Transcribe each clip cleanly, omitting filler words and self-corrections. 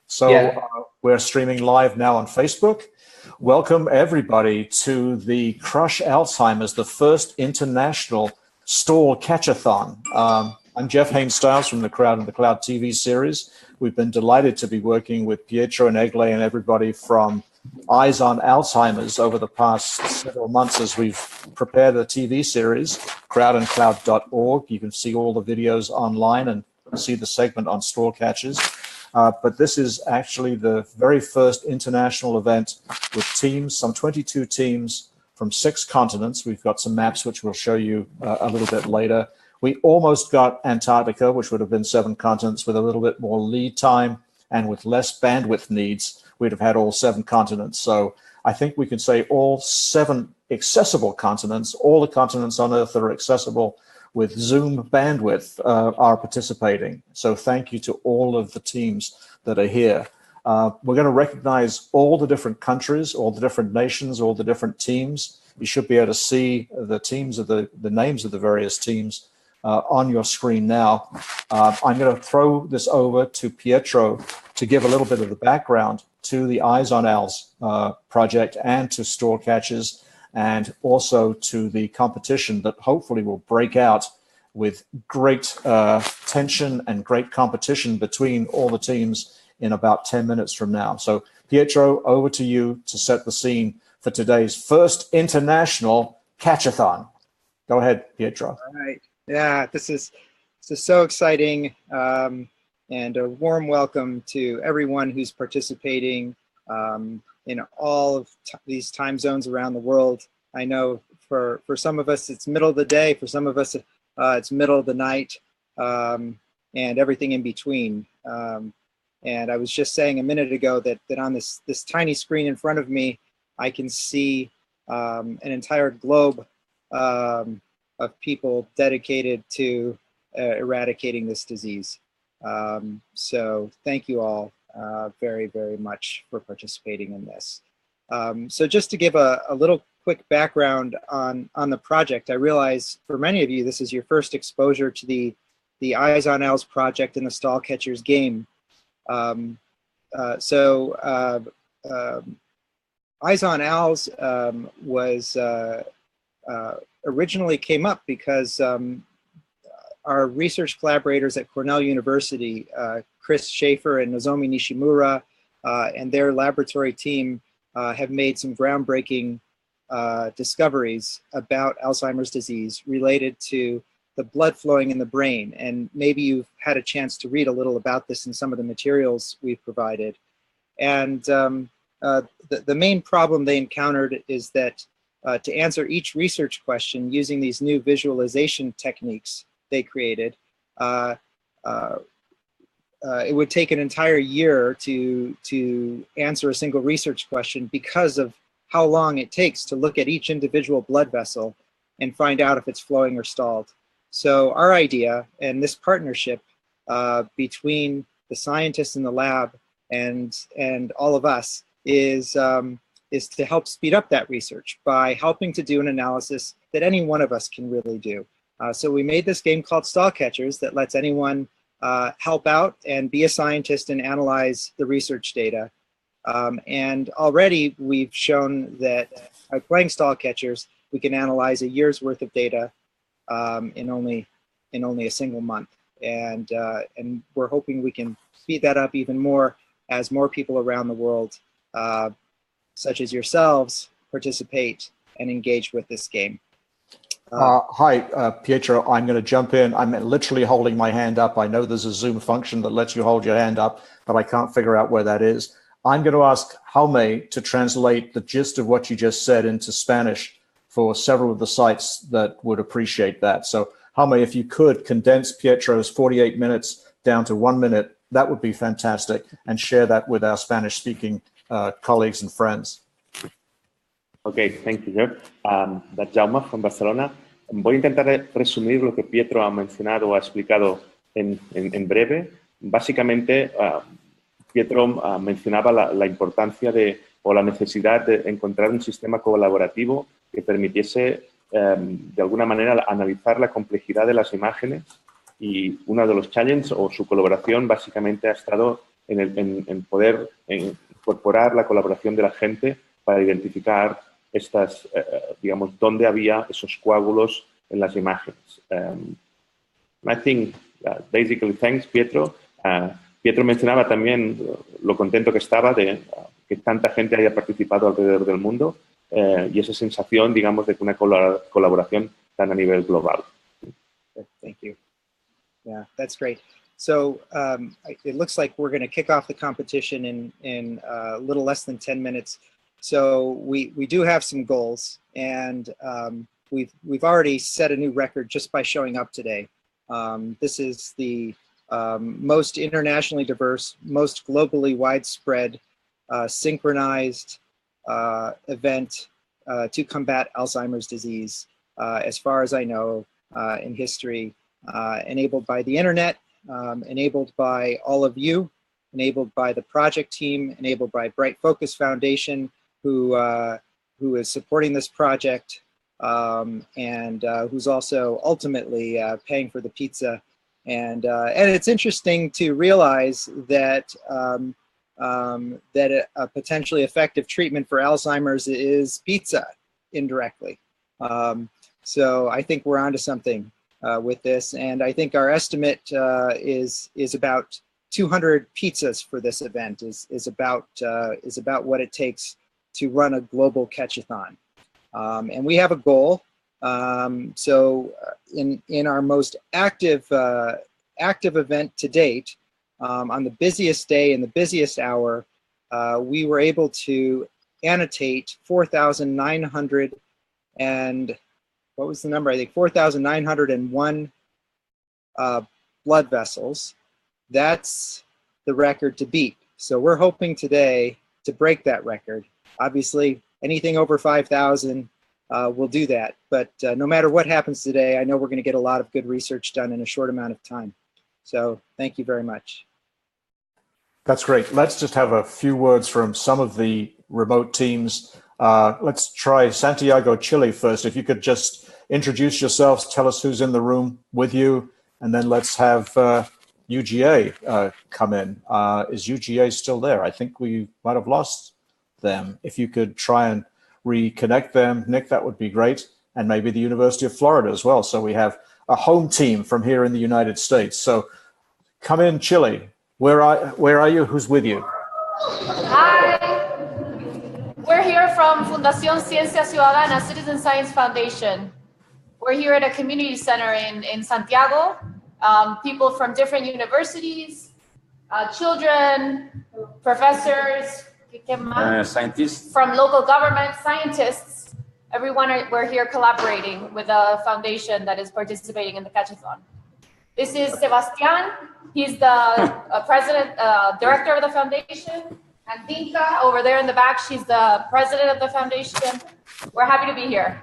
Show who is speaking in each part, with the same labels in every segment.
Speaker 1: So we're streaming live now on Facebook. Welcome everybody to the Crush Alzheimer's, the first international stall catchathon. I'm Jeff Haynes-Stiles from the Crowd and the Cloud TV series. We've been delighted to be working with Pietro and Egle and everybody from Eyes on Alzheimer's over the past several months as we've prepared the TV series, crowdandcloud.org. You can see all the videos online and see the segment on stall catchers. But this is actually the very first international event with teams, some 22 teams from 6 continents. We've got some maps which we'll show you a little bit later. We almost got Antarctica, which would have been 7 continents with a little bit more lead time and with less bandwidth needs. We'd have had all 7 continents. So I think we can say all 7 accessible continents, all the continents on Earth that are accessible with Zoom bandwidth are participating. So thank you to all of the teams that are here. We're going to recognize all the different countries, all the different nations, all the different teams. You should be able to see the teams of the names of the various teams on your screen now. I'm going to throw this over to Pietro to give a little bit of the background to the Eyes on Alz project and to stall catchers, and also to the competition that hopefully will break out with great tension and great competition between all the teams in about 10 minutes from now. So Pietro, over to you to set the scene for today's first international catchathon. Go ahead, Pietro.
Speaker 2: All right. Yeah, this is so exciting, and a warm welcome to everyone who's participating in all of these time zones around the world. I know for some of us it's middle of the day, for some of us it's middle of the night, and everything in between. And I was just saying a minute ago that on this tiny screen in front of me, I can see an entire globe of people dedicated to eradicating this disease. So thank you all very, very much for participating in this. So just to give a little quick background on the project, I realize for many of you, this is your first exposure to the Eyes on Alz project and the Stall Catchers game. Eyes on Alz was originally came up because our research collaborators at Cornell University, Chris Schaefer and Nozomi Nishimura, and their laboratory team have made some groundbreaking discoveries about Alzheimer's disease related to the blood flowing in the brain. And maybe you've had a chance to read a little about this in some of the materials we've provided. And the main problem they encountered is that to answer each research question using these new visualization techniques they created, it would take an entire year to answer a single research question because of how long it takes to look at each individual blood vessel and find out if it's flowing or stalled. So our idea and this partnership between the scientists in the lab and all of us is to help speed up that research by helping to do an analysis that any one of us can really do. So we made this game called Stall Catchers that lets anyone help out and be a scientist and analyze the research data. And already we've shown that by playing Stall Catchers, we can analyze a year's worth of data in only a single month. And we're hoping we can speed that up even more as more people around the world, such as yourselves, participate and engage with this game.
Speaker 1: Hi, Pietro, I'm going to jump in. I'm literally holding my hand up. I know there's a Zoom function that lets you hold your hand up, but I can't figure out where that is. I'm going to ask Jaume to translate the gist of what you just said into Spanish for several of the sites that would appreciate that. So Jaume, if you could condense Pietro's 48 minutes down to 1 minute, that would be fantastic, and share that with our Spanish-speaking colleagues and friends.
Speaker 3: Okay, thank you, Jeff. That's Jaume from Barcelona. Voy a intentar resumir lo que Pietro ha mencionado o ha explicado en breve. Básicamente, Pietro mencionaba la importancia o la necesidad de encontrar un sistema colaborativo que permitiese, de alguna manera, analizar la complejidad de las imágenes, y uno de los challenges o su colaboración básicamente ha estado en poder incorporar la colaboración de la gente para identificar estas, digamos, dónde había esos coágulos en las imágenes. I think, basically, thanks, Pietro. Pietro mencionaba también lo contento que estaba de que tanta gente haya participado alrededor del mundo y esa sensación, digamos, de una colaboración tan a nivel global.
Speaker 2: Thank you. Yeah, that's great. So it looks like we're going to kick off the competition in a little less than 10 minutes. So we do have some goals, and we've already set a new record just by showing up today. This is the most internationally diverse, most globally widespread, synchronized event to combat Alzheimer's disease, as far as I know, in history, enabled by the internet, enabled by all of you, enabled by the project team, enabled by Bright Focus Foundation, who is supporting this project, and who's also ultimately paying for the pizza. And it's interesting to realize that that a potentially effective treatment for Alzheimer's is pizza, indirectly. So I think we're onto something with this, and I think our estimate is about 200 pizzas for this event. Is about what it takes to run a global catchathon. And we have a goal. So in our most active event to date, on the busiest day and the busiest hour, we were able to annotate 4,900 and what was the number? I think 4,901 blood vessels. That's the record to beat. So we're hoping today to break that record. Obviously, anything over 5,000, we'll do that. But no matter what happens today, I know we're going to get a lot of good research done in a short amount of time. So thank you very much.
Speaker 1: That's great. Let's just have a few words from some of the remote teams. Let's try Santiago, Chile first. If you could just introduce yourselves, tell us who's in the room with you, and then let's have UGA come in. Is UGA still there? I think we might have lost them. If you could try and reconnect them, Nick, that would be great. And maybe the University of Florida as well. So we have a home team from here in the United States. So come in, Chile. Where are you? Who's with you?
Speaker 4: Hi. We're here from Fundación Ciencia Ciudadana, Citizen Science Foundation. We're here at a community center in Santiago. People from different universities, children, professors,
Speaker 5: scientists
Speaker 4: from local government, scientists. We're here collaborating with a foundation that is participating in the Catchathon. This is Sebastián. He's the director of the foundation. And Dinka over there in the back, she's the president of the foundation. We're happy to be here.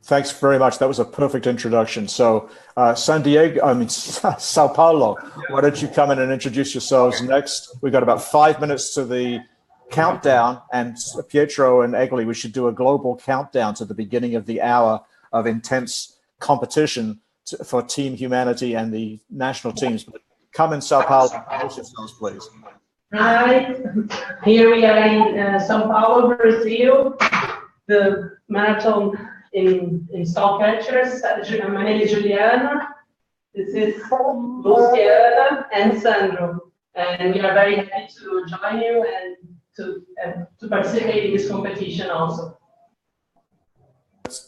Speaker 1: Thanks very much. That was a perfect introduction. So Sao Paulo, why don't you come in and introduce yourselves next? We've got about 5 minutes to the countdown, and Pietro and Egli, we should do a global countdown to the beginning of the hour of intense competition for Team Humanity and the national teams. But come in, Sao Paulo, introduce yourselves, please.
Speaker 6: Hi, here we are in Sao Paulo, Brazil, the marathon in Star Catchers. My name is Juliana, this is Luciana and Sandro, and we are very happy to join you and to participate in this competition also.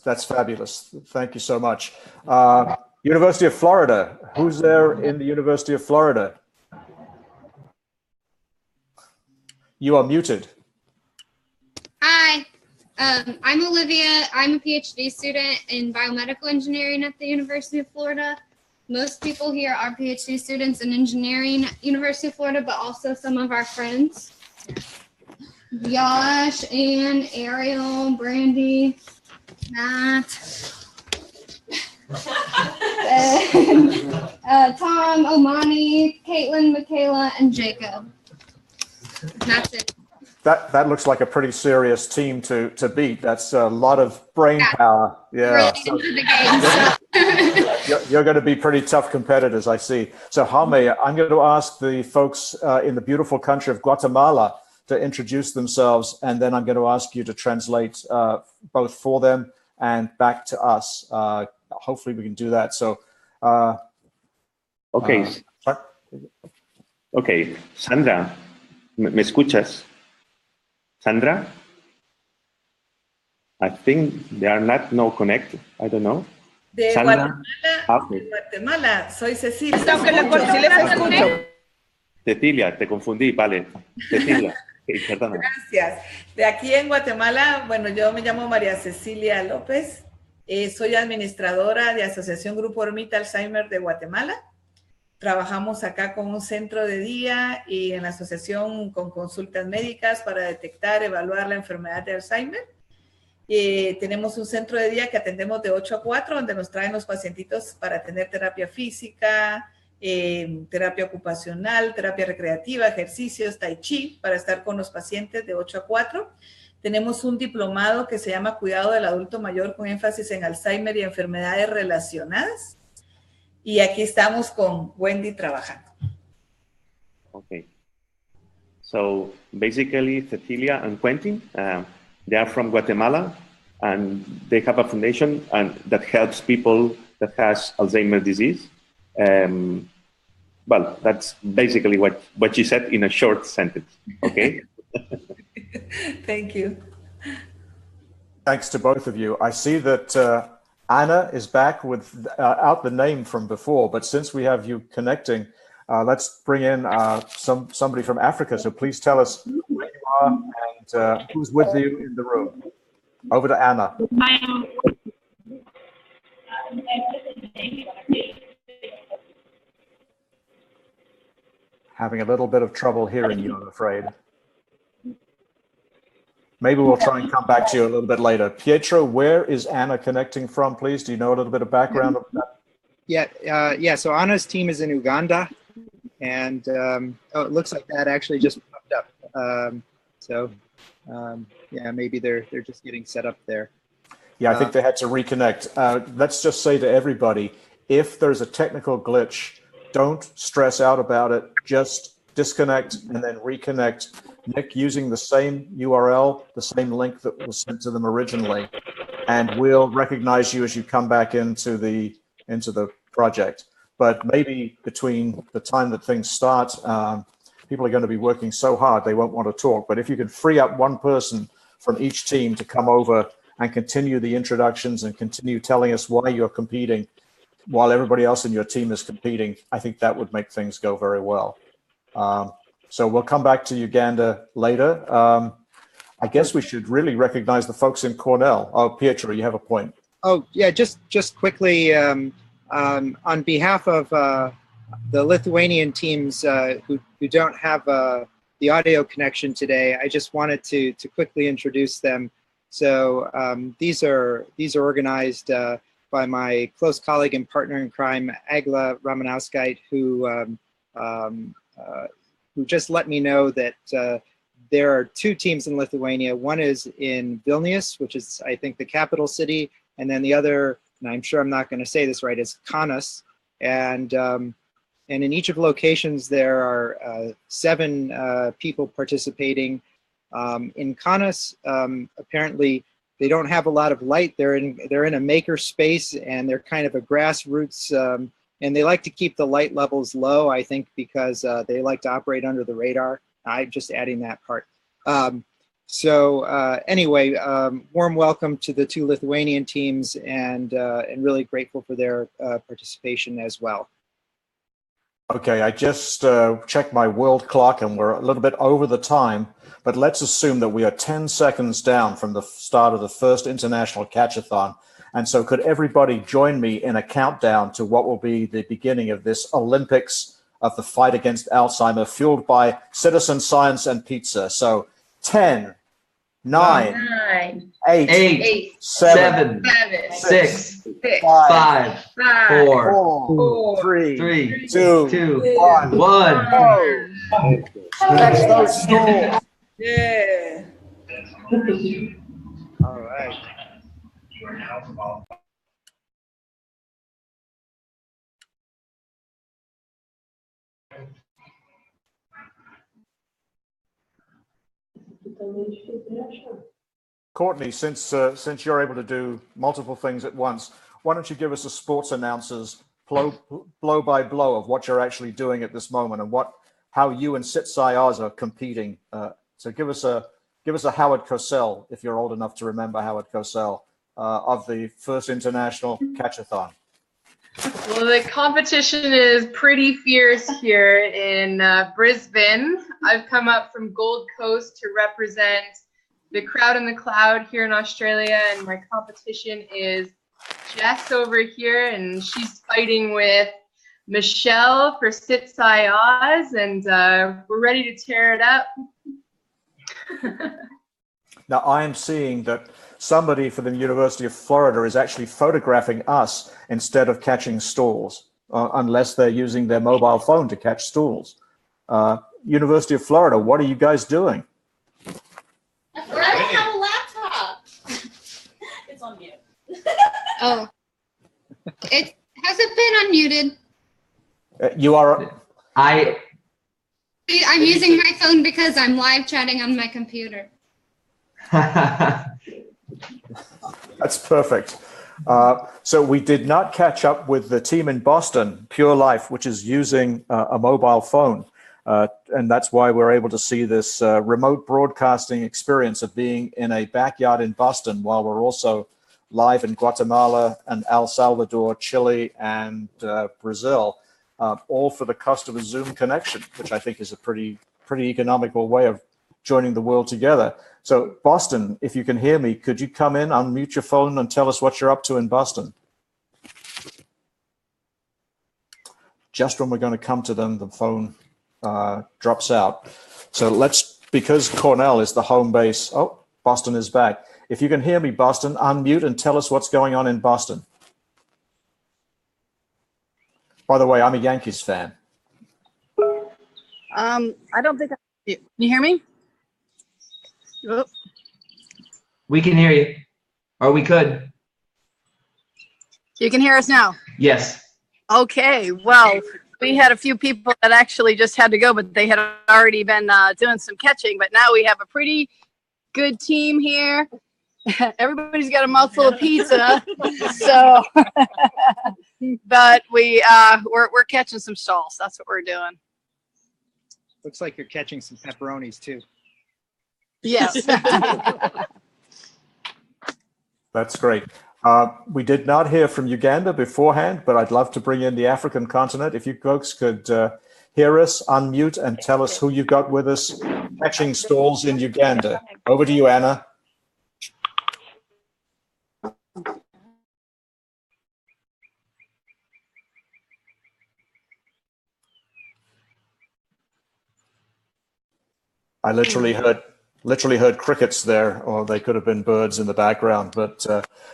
Speaker 1: That's fabulous. Thank you so much. University of Florida, who's there in the University of Florida? You are muted.
Speaker 7: Hi, I'm Olivia. I'm a PhD student in biomedical engineering at the University of Florida. Most people here are PhD students in engineering at University of Florida, but also some of our friends. Josh, Ann, Ariel, Brandy, Matt, and, Tom, Omani, Caitlin, Michaela, and Jacob. That's it.
Speaker 1: that looks like a pretty serious team to beat. That's a lot of brain power. Yeah.
Speaker 7: Really into the game, so.
Speaker 1: You're going to be pretty tough competitors, I see. So Jaime, I'm going to ask the folks in the beautiful country of Guatemala to introduce themselves, and then I'm going to ask you to translate both for them and back to us. Hopefully we can do that. So,
Speaker 3: Okay. Okay, Sandra, ¿me escuchas? Sandra? I think they are not connected. I don't know.
Speaker 8: De
Speaker 3: Sandra.
Speaker 8: Guatemala, de Guatemala, soy Cecilia.
Speaker 9: Sí les escucho.
Speaker 3: Cecilia, te confundí, vale. Cecilia, perdona.
Speaker 8: Gracias. De aquí en Guatemala, bueno, yo me llamo María Cecilia López. Soy administradora de Asociación Grupo Hormita Alzheimer de Guatemala. Trabajamos acá con un centro de día y en la asociación con consultas médicas para detectar, evaluar la enfermedad de Alzheimer. Tenemos un centro de día que atendemos de 8 a 4, donde nos traen los pacientitos para tener terapia física, terapia ocupacional, terapia recreativa, ejercicios, tai chi, para estar con los pacientes de 8 a 4. Tenemos un diplomado que se llama Cuidado del Adulto Mayor con énfasis en Alzheimer y enfermedades relacionadas. Y aquí estamos con Wendy trabajando.
Speaker 3: Okay. So basically, Cecilia and Quentin, they are from Guatemala, and they have a foundation that helps people that has Alzheimer's disease. Well, that's basically what she said in a short sentence. Okay.
Speaker 8: Thank you.
Speaker 1: Thanks to both of you. I see that Anna is back without the name from before, but since we have you connecting, let's bring in somebody from Africa. So please tell us where you are and who's with you in the room. Over to Anna. Having a little bit of trouble hearing you, I'm afraid. Maybe we'll try and come back to you a little bit later. Pietro, where is Anna connecting from, please? Do you know a little bit of background of that?
Speaker 2: Yeah. So Anna's team is in Uganda, and it looks like that actually just popped up. Yeah, maybe they're just getting set up there.
Speaker 1: Yeah, I think they had to reconnect. Let's just say to everybody, if there's a technical glitch, don't stress out about it. Just disconnect and then reconnect. Nick, using the same URL, the same link that was sent to them originally, and we'll recognize you as you come back into the project. But maybe between the time that things start, people are going to be working so hard they won't want to talk. But if you can free up one person from each team to come over and continue the introductions and continue telling us why you're competing while everybody else in your team is competing, I think that would make things go very well. So we'll come back to Uganda later. I guess we should really recognize the folks in Cornell. Oh, Pietro, you have a point.
Speaker 2: Oh, yeah, just quickly, on behalf of the Lithuanian teams who don't have the audio connection today, I just wanted to quickly introduce them. So these are organized by my close colleague and partner in crime, Agla Ramanauskite, who just let me know that there are two teams in Lithuania. One is in Vilnius, which is, I think, the capital city, and then the other, and I'm sure I'm not going to say this right, is Kaunas. And in each of the locations, there are 7 people participating. In Kaunas, apparently, they don't have a lot of light. They're in a maker space, and they're kind of a grassroots. And they like to keep the light levels low, I think, because they like to operate under the radar. I'm just adding that part. Anyway, warm welcome to the 2 Lithuanian teams, and really grateful for their participation as well.
Speaker 1: Okay, I just checked my world clock, and we're a little bit over the time, but let's assume that we are 10 seconds down from the start of the first International Catchathon. And so could everybody join me in a countdown to what will be the beginning of this Olympics of the fight against Alzheimer, fueled by citizen science and pizza. So 10, 9, 8, 7, 6, 5, 4, 3, 2, 1.
Speaker 8: Yeah.
Speaker 2: All right.
Speaker 1: Courtney, since you're able to do multiple things at once, why don't you give us a sports announcer's blow by blow of what you're actually doing at this moment and how you and Sitsai are competing. So give us a Howard Cosell, if you're old enough to remember Howard Cosell, of the first international Catchathon.
Speaker 10: Well, the competition is pretty fierce here in Brisbane. I've come up from Gold Coast to represent the Crowd in the Cloud here in Australia, and my competition is Jess over here, and she's fighting with Michelle for Sitsai Oz, and we're ready to tear it up.
Speaker 1: Now, I am seeing that somebody from the University of Florida is actually photographing us instead of catching stools, unless they're using their mobile phone to catch stools. University of Florida, what are you guys doing?
Speaker 11: I don't have a laptop. It's on mute.
Speaker 7: Oh. It hasn't been unmuted.
Speaker 1: You are...
Speaker 7: I'm using my phone because I'm live chatting on my computer.
Speaker 1: That's perfect. So we did not catch up with the team in Boston, Pure Life, which is using a mobile phone. And that's why we're able to see this remote broadcasting experience of being in a backyard in Boston while we're also live in Guatemala and El Salvador, Chile, and Brazil, all for the cost of a Zoom connection, which I think is a pretty economical way of joining the world together. So Boston, if you can hear me, could you come in, unmute your phone and tell us what you're up to in Boston? Just when we're going to come to them, the phone drops out. So because Cornell is the home base. Oh, Boston is back. If you can hear me, Boston, unmute and tell us what's going on in Boston. By the way, I'm a Yankees fan.
Speaker 9: I don't think can you hear me? Oh.
Speaker 12: We can hear you, or we could.
Speaker 9: You can hear us now?
Speaker 12: Yes.
Speaker 9: Okay, well, we had a few people that actually just had to go, but they had already been doing some catching, but now we have a pretty good team here. Everybody's got a mouthful of pizza, so, but we're catching some stalls. That's what we're doing.
Speaker 2: Looks like you're catching some pepperonis too.
Speaker 9: Yes.
Speaker 1: That's great. We did not hear from Uganda beforehand, but I'd love to bring in the African continent. If you folks could hear us, unmute, and tell us who you've got with us catching stalls in Uganda. Over to you, Anna. I literally heard crickets there, or they could have been birds in the background. But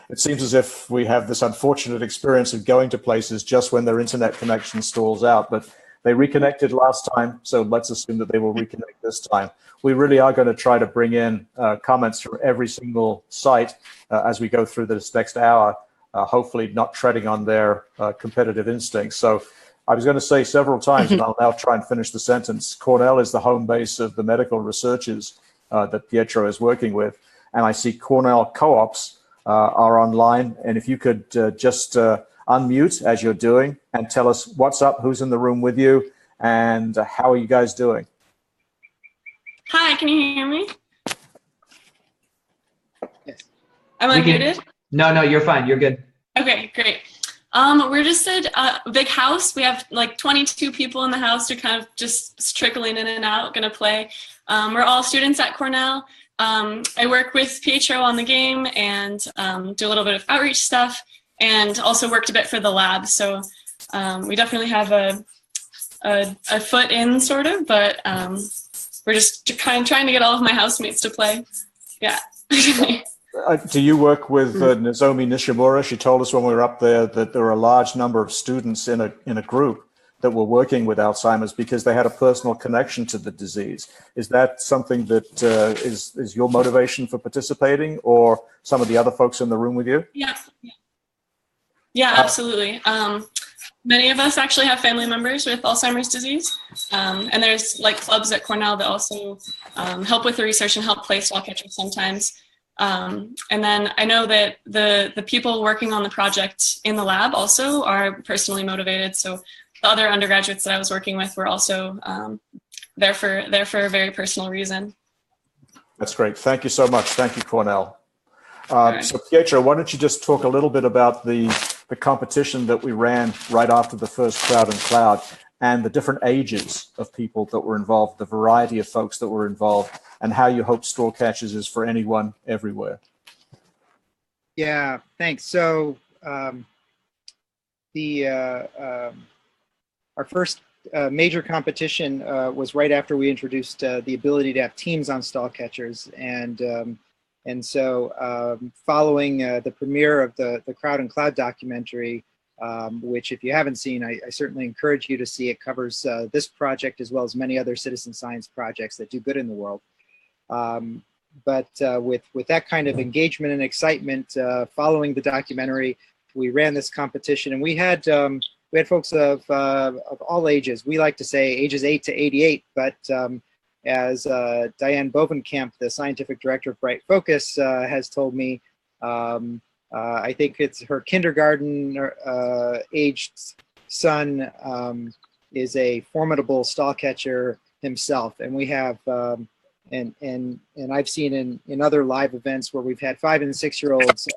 Speaker 1: it seems as if we have this unfortunate experience of going to places just when their internet connection stalls out. But they reconnected last time, so let's assume that they will reconnect this time. We really are going to try to bring in comments from every single site as we go through this next hour, hopefully not treading on their competitive instincts. So I was going to say several times, and I'll now try and finish the sentence, Cornell is the home base of the medical researchers that Pietro is working with. And I see Cornell co-ops are online. And if you could just unmute as you're doing and tell us what's up, who's in the room with you, and how are you guys doing?
Speaker 13: Hi, can you hear me?
Speaker 2: Yes.
Speaker 13: Am I muted?
Speaker 12: No, you're fine. You're good.
Speaker 13: Okay, great. We're just a big house. We have like 22 people in the house. They're kind of just trickling in and out, gonna play. We're all students at Cornell. I work with Pietro on the game and do a little bit of outreach stuff, and also worked a bit for the lab. So we definitely have a foot in, sort of, but we're just kind of trying to get all of my housemates to play. Yeah.
Speaker 1: Do you work with Nozomi Nishimura? She told us when we were up there that there are a large number of students in a group. that were working with Alzheimer's because they had a personal connection to the disease. Is that something that is your motivation for participating, or some of the other folks in the room with you?
Speaker 13: Yeah, absolutely. Many of us actually have family members with Alzheimer's disease, and there's like clubs at Cornell that also help with the research and help play stall catchers sometimes. And then I know that the people working on the project in the lab also are personally motivated. So the other undergraduates that I was working with were also there for a very personal reason.
Speaker 1: That's great. Thank you so much. Thank you, Cornell. So Pietro, why don't you just talk a little bit about the competition that we ran right after the first Crowd and Cloud, and the different ages of people that were involved, the variety of folks that were involved, and how you hope Stall Catchers is for anyone everywhere.
Speaker 2: Yeah, thanks. So our first major competition was right after we introduced the ability to have teams on stall catchers, and so following the premiere of the Crowd and Cloud documentary, which if you haven't seen, I certainly encourage you to see. It covers this project as well as many other citizen science projects that do good in the world. But with that kind of engagement and excitement following the documentary, we ran this competition, and we had folks of all ages. We like to say ages 8 to 88, but as Diane Bovenkamp, the scientific director of Bright Focus, has told me, I think it's her kindergarten aged son is a formidable stall catcher himself, and we have and I've seen in other live events where we've had 5- and 6-year-olds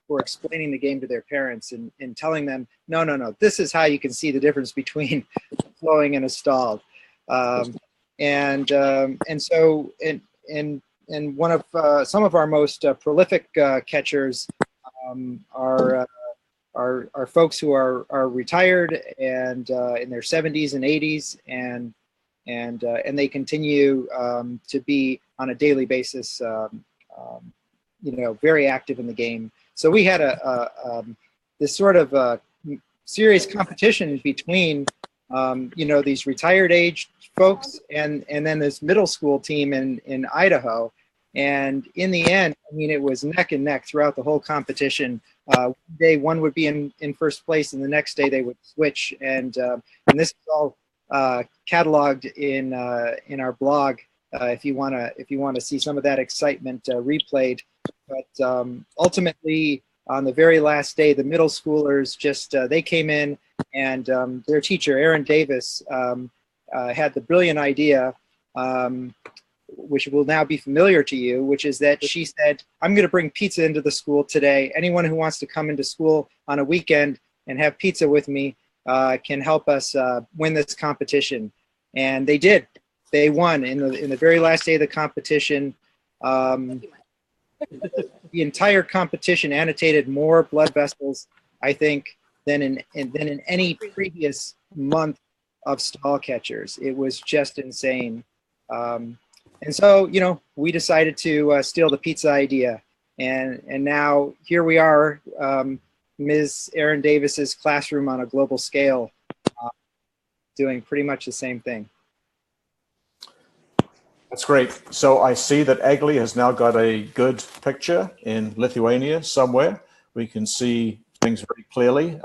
Speaker 2: who are explaining the game to their parents and telling them, no, this is how you can see the difference between flowing and a stalled. And so one of some of our most prolific catchers are folks who are retired and in their 70s and 80s, and they continue to be on a daily basis, very active in the game. So we had this sort of serious competition between these retired age folks and then this middle school team in Idaho. And in the end, I mean, it was neck and neck throughout the whole competition. One day one would be in first place, and the next day they would switch. And this is all cataloged in our blog if you want to see some of that excitement replayed. But ultimately, on the very last day, the middle schoolers just they came in, and their teacher, Erin Davis, had the brilliant idea, which will now be familiar to you, which is that she said, I'm going to bring pizza into the school today. Anyone who wants to come into school on a weekend and have pizza with me can help us win this competition. And they did. They won in the very last day of the competition. The entire competition annotated more blood vessels, I think, than in any previous month of stall catchers. It was just insane. And so, we decided to steal the pizza idea. And now here we are, Ms. Erin Davis's classroom on a global scale, doing pretty much the same thing.
Speaker 1: That's great. So I see that Egli has now got a good picture in Lithuania somewhere. We can see things very clearly.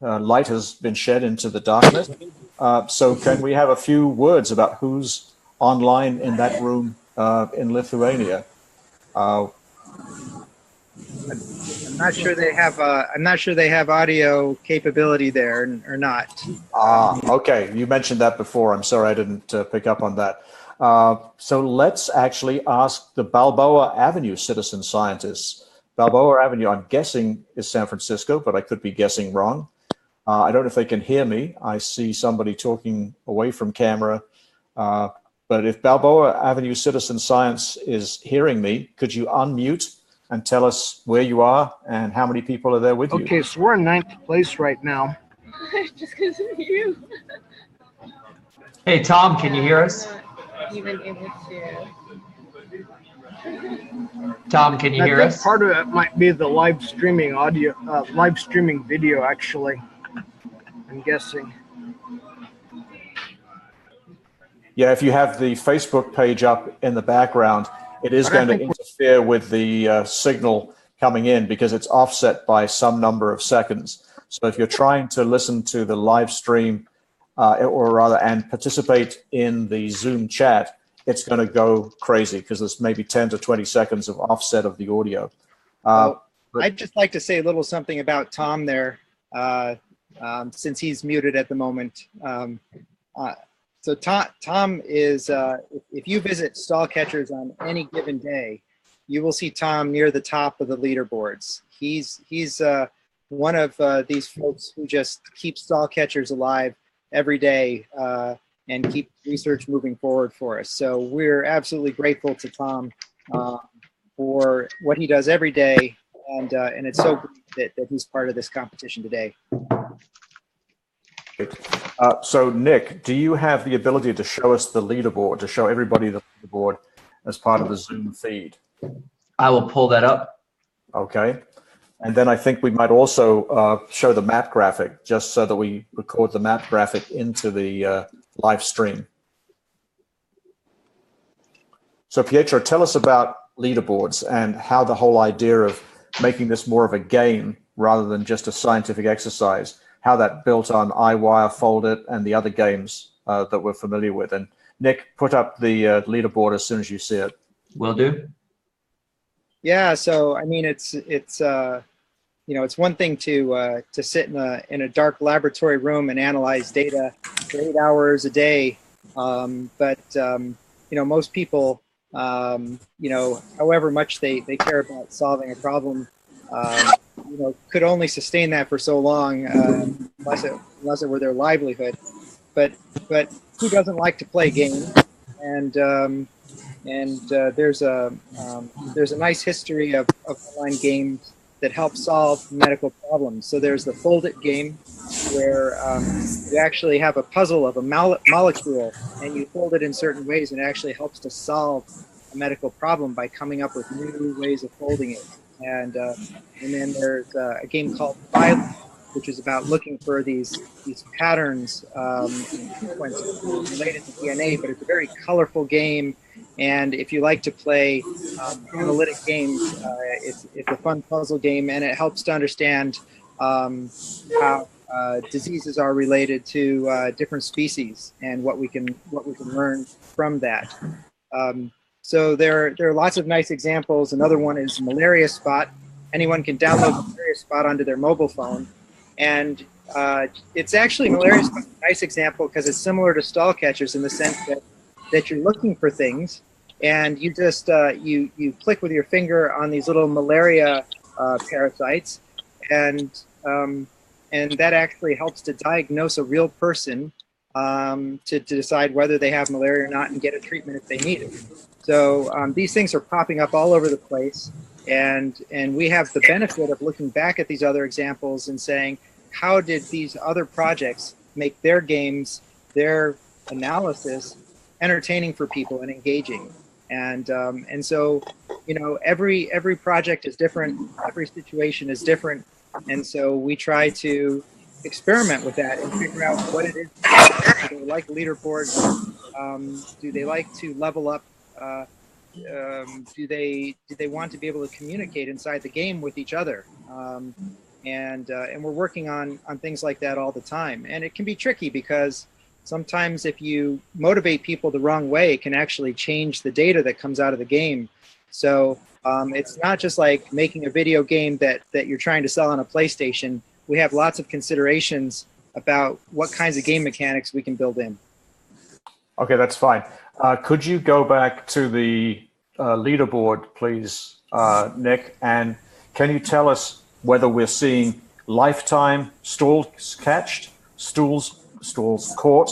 Speaker 1: Light has been shed into the darkness. So can we have a few words about who's online in that room in Lithuania?
Speaker 2: I'm not sure they have. I'm not sure they have audio capability there or not.
Speaker 1: Okay. You mentioned that before. I'm sorry I didn't pick up on that. So let's actually ask the Balboa Avenue citizen scientists. Balboa Avenue, I'm guessing, is San Francisco, but I could be guessing wrong. I don't know if they can hear me. I see somebody talking away from camera. But if Balboa Avenue citizen science is hearing me, could you unmute and tell us where you are and how many people are there with you?
Speaker 14: Okay, so we're in 9th place right now.
Speaker 11: Just because of you.
Speaker 12: Hey, Tom, can you hear us?
Speaker 11: Even able to.
Speaker 12: Tom, can you hear us?
Speaker 14: Part of it might be the live streaming audio, live streaming video, actually. I'm guessing.
Speaker 1: Yeah, if you have the Facebook page up in the background, it is going to interfere with the signal coming in because it's offset by some number of seconds. So if you're trying to listen to the live stream and participate in the Zoom chat, it's going to go crazy because there's maybe 10 to 20 seconds of offset of the audio.
Speaker 2: I'd just like to say a little something about Tom there, since he's muted at the moment. So Tom is, if you visit stall catchers on any given day, you will see Tom near the top of the leaderboards. He's one of these folks who just keeps stall catchers alive every day and keep research moving forward for us. So we're absolutely grateful to Tom for what he does every day, and it's so great that he's part of this competition today.
Speaker 1: So Nick, do you have the ability to show us the leaderboard, to show everybody the leaderboard as part of the Zoom feed?
Speaker 12: I will pull that up.
Speaker 1: Okay. And then I think we might also show the map graphic, just so that we record the map graphic into the live stream. So Pietro, tell us about leaderboards and how the whole idea of making this more of a game rather than just a scientific exercise, how that built on iWire, Foldit, and the other games that we're familiar with. And Nick, put up the leaderboard as soon as you see it.
Speaker 12: Will do.
Speaker 2: Yeah, so I mean, it's you know, it's one thing to sit in a dark laboratory room and analyze data for 8 hours a day, but you know, most people, you know, however much they care about solving a problem, you know, could only sustain that for so long, unless it were their livelihood. But who doesn't like to play games? And there's a nice history of online games that help solve medical problems. So there's the Foldit game, where you actually have a puzzle of a molecule, and you fold it in certain ways, and it actually helps to solve a medical problem by coming up with new ways of folding it. And then there's a game called Phylum, which is about looking for these patterns in sequences related to DNA, but it's a very colorful game. And if you like to play analytic games, it's a fun puzzle game, and it helps to understand how diseases are related to different species and what we can learn from that. So there are lots of nice examples. Another one is Malaria Spot. Anyone can download Malaria Spot onto their mobile phone, and it's actually Malaria Spot is a nice example because it's similar to stall catchers in the sense that you're looking for things, and you just you click with your finger on these little malaria parasites, and that actually helps to diagnose a real person to decide whether they have malaria or not and get a treatment if they need it. So these things are popping up all over the place, and we have the benefit of looking back at these other examples and saying, how did these other projects make their games, their analysis, entertaining for people and engaging? And so, you know, every project is different, every situation is different, and so we try to experiment with that and figure out what it is. Do they like leaderboards? Do they like to level up? Do they want to be able to communicate inside the game with each other? And we're working on things like that all the time, and it can be tricky because sometimes if you motivate people the wrong way, it can actually change the data that comes out of the game. So it's not just like making a video game that you're trying to sell on a PlayStation. We have lots of considerations about what kinds of game mechanics we can build in.
Speaker 1: Okay, that's fine. Could you go back to the leaderboard, please, Nick? And can you tell us whether we're seeing lifetime stalls catched, stalls caught?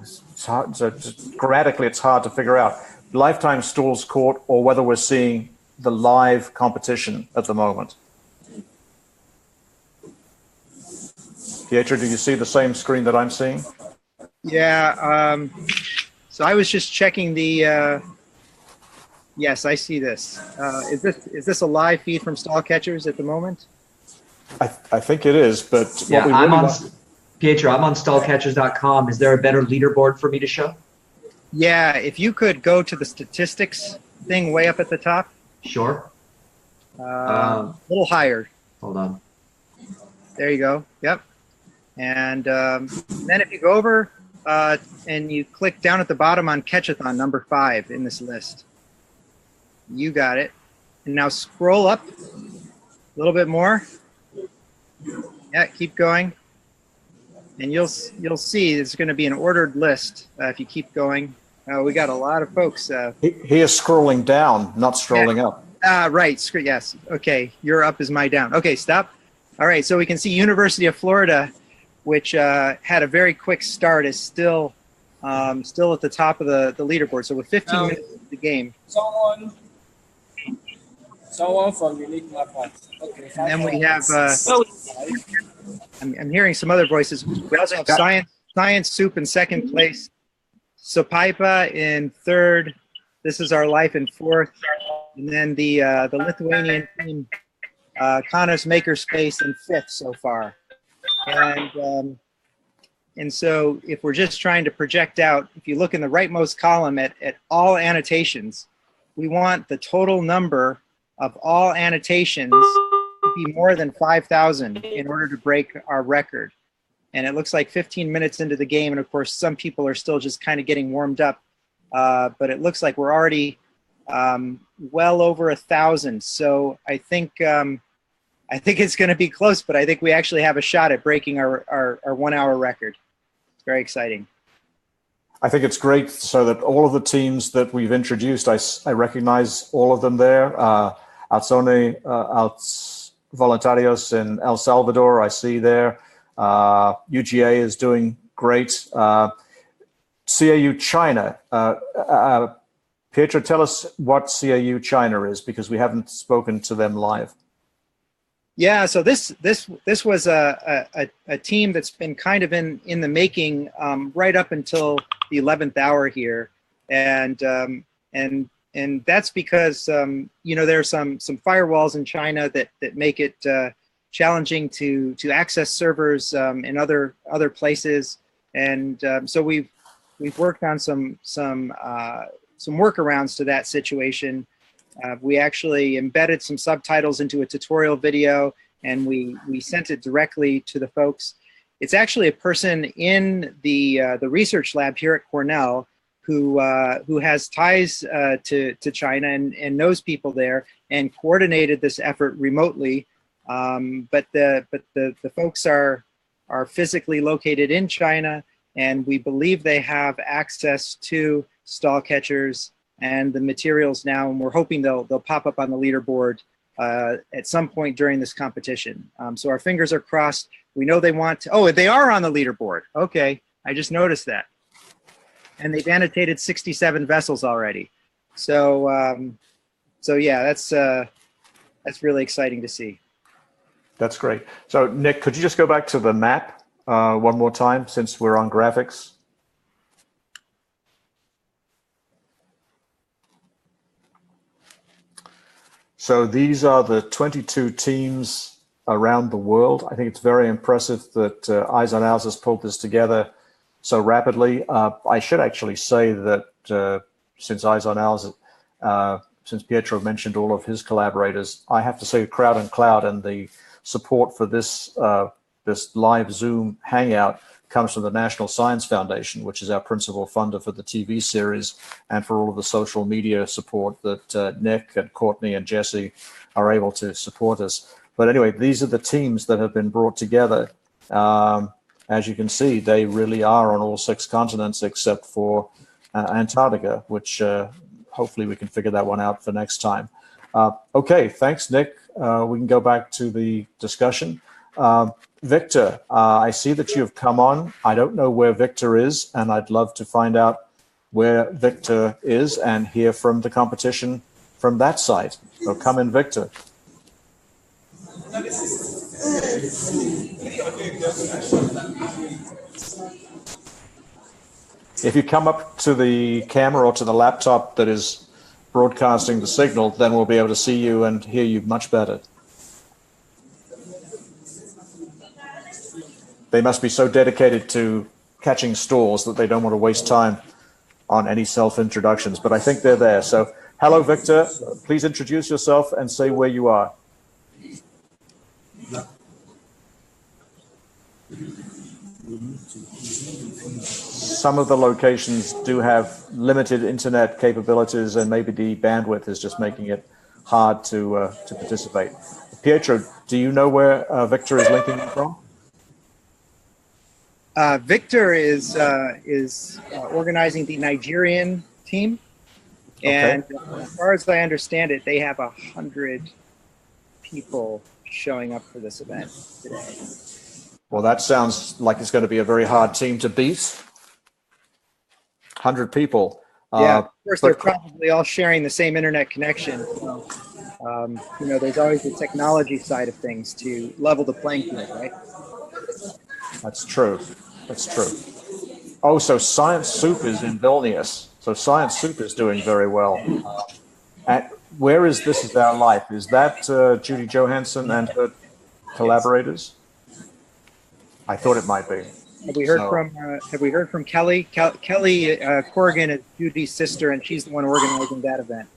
Speaker 1: It's hard, so grammatically, it's hard to figure out. Lifetime stalls caught, or whether we're seeing the live competition at the moment. Pietro, do you see the same screen that I'm seeing?
Speaker 2: Yeah. So I was just checking the. Yes, I see this. Is this a live feed from stall catchers at the moment?
Speaker 1: I think it is, but
Speaker 12: yeah, Pietro, I'm on stallcatchers.com. Is there a better leaderboard for me to show?
Speaker 2: Yeah, if you could go to the statistics thing way up at the top.
Speaker 12: Sure.
Speaker 2: A little higher.
Speaker 12: Hold on.
Speaker 2: There you go. Yep. And then if you go over and you click down at the bottom on Catchathon, number 5 in this list. You got it. And now scroll up a little bit more. Yeah, keep going. And you'll see it's going to be an ordered list if you keep going. We got a lot of folks.
Speaker 1: He is scrolling down, not scrolling up.
Speaker 2: Right. Yes. Okay. Your up is my down. Okay, stop. All right. So we can see University of Florida, which had a very quick start, is still at the top of the leaderboard. So with 15 minutes of the game.
Speaker 15: Someone from Unique Mathematics. Okay.
Speaker 2: And then we have, I'm hearing some other voices. We also have Science Soup in second place. Sopaipa in third. This is Our Life in fourth. And then the Lithuanian team, Kanos Makerspace in fifth so far. And so if we're just trying to project out, if you look in the rightmost column at all annotations, we want the total number of all annotations to be more than 5,000 in order to break our record. And it looks like 15 minutes into the game, and of course some people are still just kind of getting warmed up, but it looks like we're already well over 1,000. So I think it's going to be close, but I think we actually have a shot at breaking our 1 hour record. It's very exciting.
Speaker 1: I think it's great so that all of the teams that we've introduced, I recognize all of them there. Alzone, Voluntarios in El Salvador, I see there. UGA is doing great. CAU China. Pietro, tell us what CAU China is, because we haven't spoken to them live.
Speaker 2: Yeah, so this was a team that's been kind of in the making right up until the 11th hour here, and that's because there are some firewalls in China that make it challenging to access servers in other places, and so we've worked on some workarounds to that situation. We actually embedded some subtitles into a tutorial video, and we sent it directly to the folks. It's actually a person in the research lab here at Cornell who has ties to China and knows people there and coordinated this effort remotely. But the folks are physically located in China, and we believe they have access to stall catchers and the materials now, and we're hoping they'll pop up on the leaderboard at some point during this competition. So our fingers are crossed. We know they want to, oh, they are on the leaderboard. Okay, I just noticed that. And they've annotated 67 vessels already. So yeah, that's really exciting to see.
Speaker 1: That's great. So Nick, could you just go back to the map one more time, since we're on graphics? So these are the 22 teams around the world. I think it's very impressive that Eyes on Owls has pulled this together so rapidly. I should actually say that since Eyes on Owls, since Pietro mentioned all of his collaborators, I have to say Crowd and Cloud and the support for this this live Zoom Hangout comes from the National Science Foundation, which is our principal funder for the TV series, and for all of the social media support that Nick and Courtney and Jesse are able to support us. But anyway, these are the teams that have been brought together. As you can see, they really are on all 6 continents except for Antarctica, which hopefully we can figure that one out for next time. Okay, thanks, Nick. We can go back to the discussion. Victor, I see that you've come on. I don't know where Victor is, and I'd love to find out where Victor is and hear from the competition from that side. So come in, Victor. If you come up to the camera or to the laptop that is broadcasting the signal, then we'll be able to see you and hear you much better. They must be so dedicated to catching stalls that they don't want to waste time on any self-introductions, but I think they're there. So hello, Victor. Please introduce yourself and say where you are. Some of the locations do have limited internet capabilities, and maybe the bandwidth is just making it hard to participate. Pietro, do you know where Victor is linking from?
Speaker 2: Victor is organizing the Nigerian team, and as far as I understand it, they have 100 people showing up for this event today.
Speaker 1: Well, that sounds like it's going to be a very hard team to beat. 100 people.
Speaker 2: Yeah, of course, they're probably all sharing the same internet connection. So, you know, there's always the technology side of things to level the playing field, right?
Speaker 1: That's true. That's true. Oh, so Science Soup is in Vilnius. So Science Soup is doing very well. And where is This Is Our Life? Is that Judy Johansson and her collaborators? I thought it might be.
Speaker 2: Have we heard from Kelly? Kelly Corrigan is Judy's sister, and she's the one organizing that event.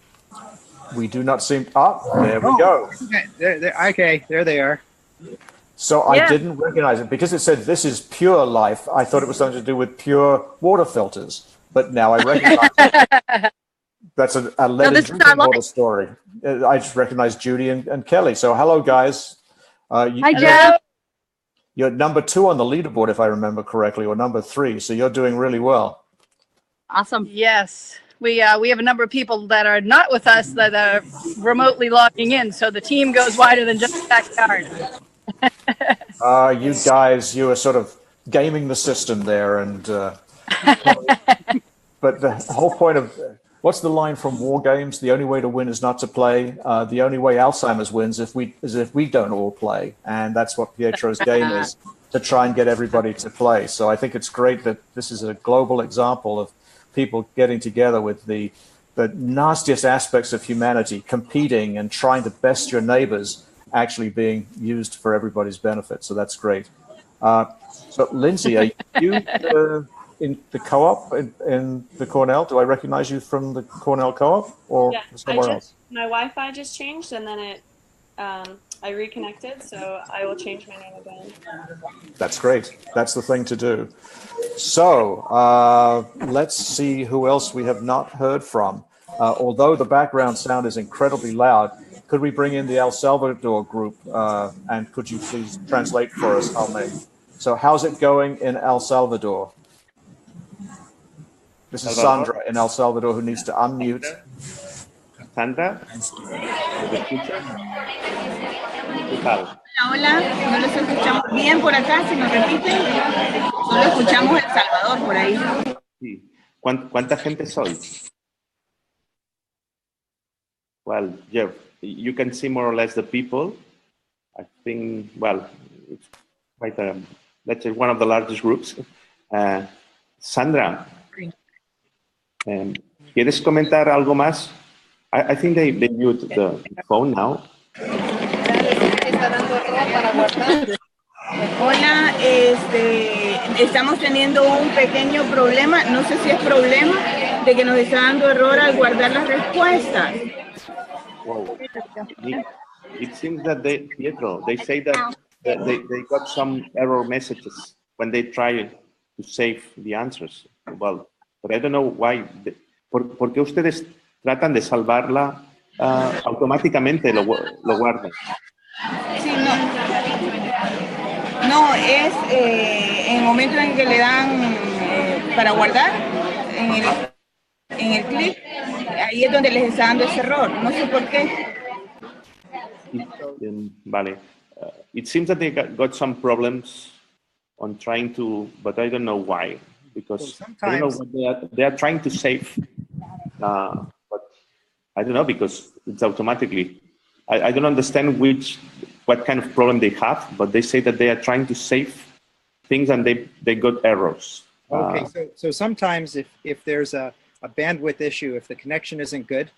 Speaker 1: We do not seem. There we go.
Speaker 2: Okay, there they are.
Speaker 1: So I didn't recognize it because it said "This is Pure Life." I thought it was something to do with pure water filters, but now I recognize it. That's a lead drinking water story. I just recognized Judy and Kelly. So hello, guys.
Speaker 9: Hi, Joe.
Speaker 1: You're number 2 on the leaderboard, if I remember correctly, or number 3. So you're doing really well.
Speaker 9: Awesome. Yes. We have a number of people that are not with us that are remotely logging in. So the team goes wider than just the backyard.
Speaker 1: You guys, you are sort of gaming the system there. And but the whole point of, what's the line from War Games? The only way to win is not to play. The only way Alzheimer's wins is if we don't all play. And that's what Pietro's game is, to try and get everybody to play. So I think it's great that this is a global example of people getting together with the nastiest aspects of humanity, competing and trying to best your neighbors, actually being used for everybody's benefit. So that's great. So Lindsay, are you in the co-op in the Cornell? Do I recognize you from the Cornell co-op or somewhere else?
Speaker 13: My Wi-Fi just changed, and then it I reconnected, so I will change my name again.
Speaker 1: That's great. That's the thing to do. So let's see who else we have not heard from. Although the background sound is incredibly loud, could we bring in the El Salvador group, and could you please translate for us, Alme? So how's it going in El Salvador? This is Sandra in El Salvador who needs to unmute.
Speaker 3: Sandra, ¿me escuchas? ¿Qué tal?
Speaker 16: Hola, no los escuchamos bien por acá, si nos repiten. Solo escuchamos El Salvador por ahí.
Speaker 3: Sí. ¿Cuánta gente sois? Well, Jeff, you can see more or less the people. I think, well, it's quite a, let's say, one of the largest groups. Sandra, ¿quieres comentar algo más? I think they mute the phone now.
Speaker 16: Hola, estamos teniendo un pequeño problema, no sé si es problema, de que nos está dando error al guardar las respuestas.
Speaker 3: Wow. It seems that Pietro, they say that they got some error messages when they try to save the answers. Well, but I don't know why. ¿Por qué ustedes tratan de salvarla automáticamente, lo guardan?
Speaker 16: Sí, no es en el momento en que le dan para guardar, en el clic, ahí es donde les está dando ese error. No sé por qué.
Speaker 3: Vale. It seems that they got some problems on trying to, but I don't know why. Because I don't know what they are trying to save. But I don't know, because it's automatically. I don't understand what kind of problem they have, but they say that they are trying to save things and they got errors.
Speaker 2: Okay, so sometimes if there's a bandwidth issue, if the connection isn't good,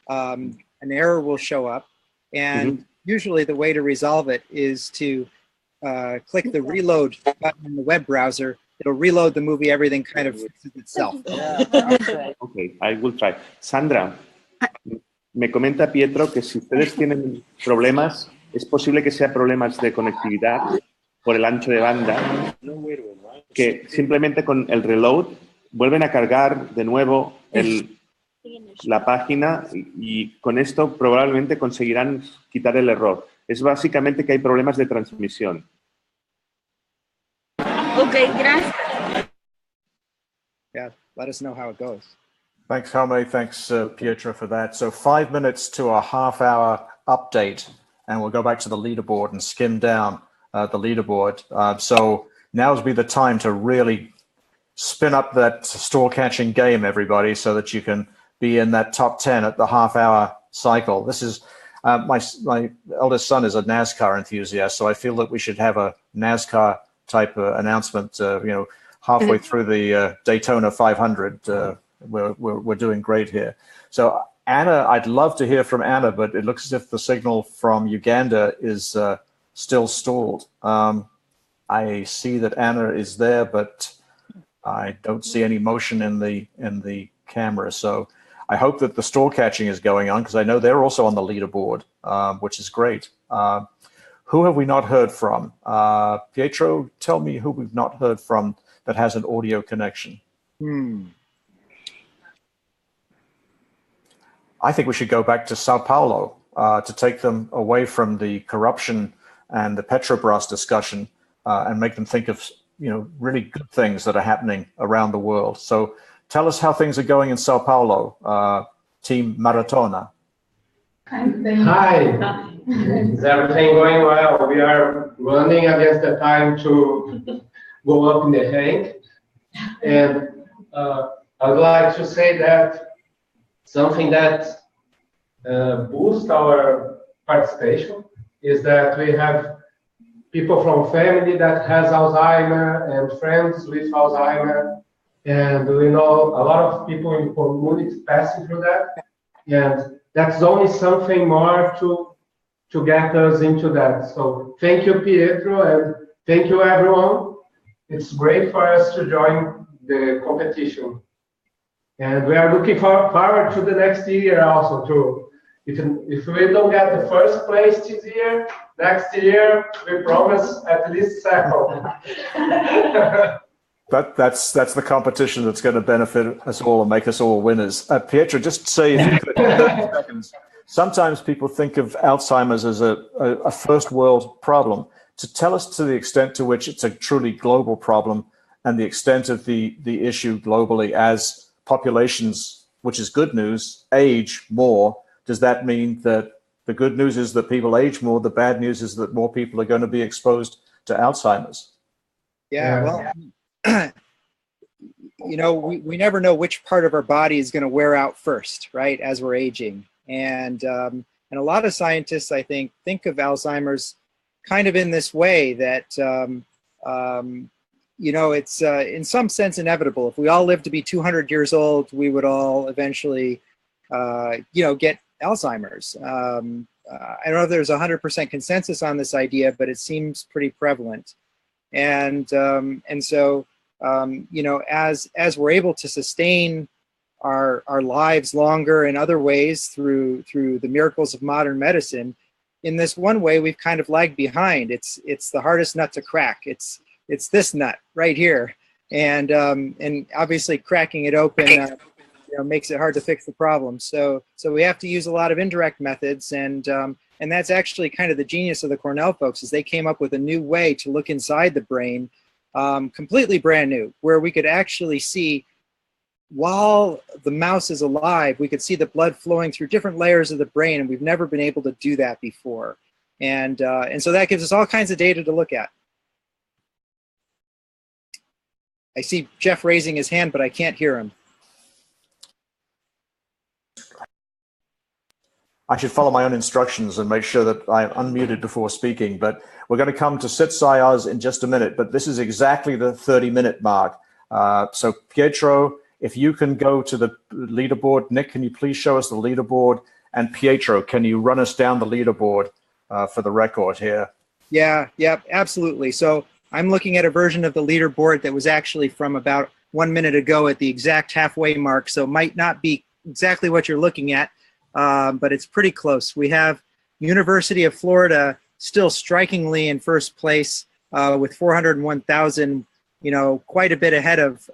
Speaker 2: an error will show up, and usually the way to resolve it is to click the reload button in the web browser it'll reload the movie, everything kind of fixes itself.
Speaker 3: Okay, I will try. Sandra, me comenta Pietro que si ustedes tienen problemas, es posible que sean problemas de conectividad por el ancho de banda, que simplemente con el reload vuelven a cargar de nuevo la página y con esto probablemente conseguirán quitar el error. Es básicamente que hay problemas de transmisión.
Speaker 16: Okay, gracias.
Speaker 2: Yeah, let us know how it goes.
Speaker 1: Thanks, Jaume. Thanks, Pietro, for that. So 5 minutes to a half-hour update, and we'll go back to the leaderboard and skim down the leaderboard. So now's be the time to really spin up that store catching game, everybody, so that you can be in that top 10 at the half-hour cycle. This is my eldest son is a NASCAR enthusiast, so I feel that we should have a NASCAR type announcement. Halfway through the Daytona 500, we're doing great here. So Anna, I'd love to hear from Anna, but it looks as if the signal from Uganda is still stalled. I see that Anna is there, but I don't see any motion in the camera. So I hope that the store catching is going on, because I know they're also on the leaderboard, which is great. Who have we not heard from? Pietro, tell me who we've not heard from that has an audio connection. I think we should go back to Sao Paulo to take them away from the corruption and the Petrobras discussion and make them think of really good things that are happening around the world. So tell us how things are going in Sao Paulo, Team Maratona.
Speaker 17: Hi, is everything going well? We are running against the time to go up in the rank. And I would like to say that something that boosts our participation is that we have people from family that has Alzheimer and friends with Alzheimer. And we know a lot of people in community passing through that. And that's only something more to get us into that. So thank you, Pietro, and thank you, everyone. It's great for us to join the competition. And we are looking forward to the next year also too. If we don't get the first place this year, next year we promise at least second.
Speaker 1: That's the competition that's going to benefit us all and make us all winners. Pietro, just say if you could, 30 seconds. Sometimes people think of Alzheimer's as a first world problem. To tell us to the extent to which it's a truly global problem and the extent of the issue globally as populations, which is good news, age more. Does that mean that the good news is that people age more, the bad news is that more people are going to be exposed to Alzheimer's?
Speaker 2: Yeah, well, we never know which part of our body is going to wear out first, right, as we're aging. And a lot of scientists, I think of Alzheimer's kind of in this way that, it's in some sense inevitable. If we all lived to be 200 years old, we would all eventually, get Alzheimer's. I don't know if there's 100% consensus on this idea, but it seems pretty prevalent. And so, as we're able to sustain our lives longer in other ways through the miracles of modern medicine, in this one way we've kind of lagged behind. It's the hardest nut to crack. It's this nut right here, and obviously cracking it open makes it hard to fix the problem. So we have to use a lot of indirect methods, and that's actually kind of the genius of the Cornell folks, is they came up with a new way to look inside the brain, completely brand new, where we could actually see, while the mouse is alive, we could see the blood flowing through different layers of the brain, and we've never been able to do that before. And so that gives us all kinds of data to look at. I see Jeff raising his hand, but I can't hear him.
Speaker 1: I should follow my own instructions and make sure that I'm unmuted before speaking, but we're going to come to Sit Sayaz in just a minute, but this is exactly the 30-minute mark. So Pietro, if you can go to the leaderboard. Nick, can you please show us the leaderboard? And Pietro, can you run us down the leaderboard for the record here?
Speaker 2: Yeah, absolutely. So I'm looking at a version of the leaderboard that was actually from about 1 minute ago at the exact halfway mark, so it might not be exactly what you're looking at, but it's pretty close. We have University of Florida still strikingly in first place with 401,000, quite a bit ahead of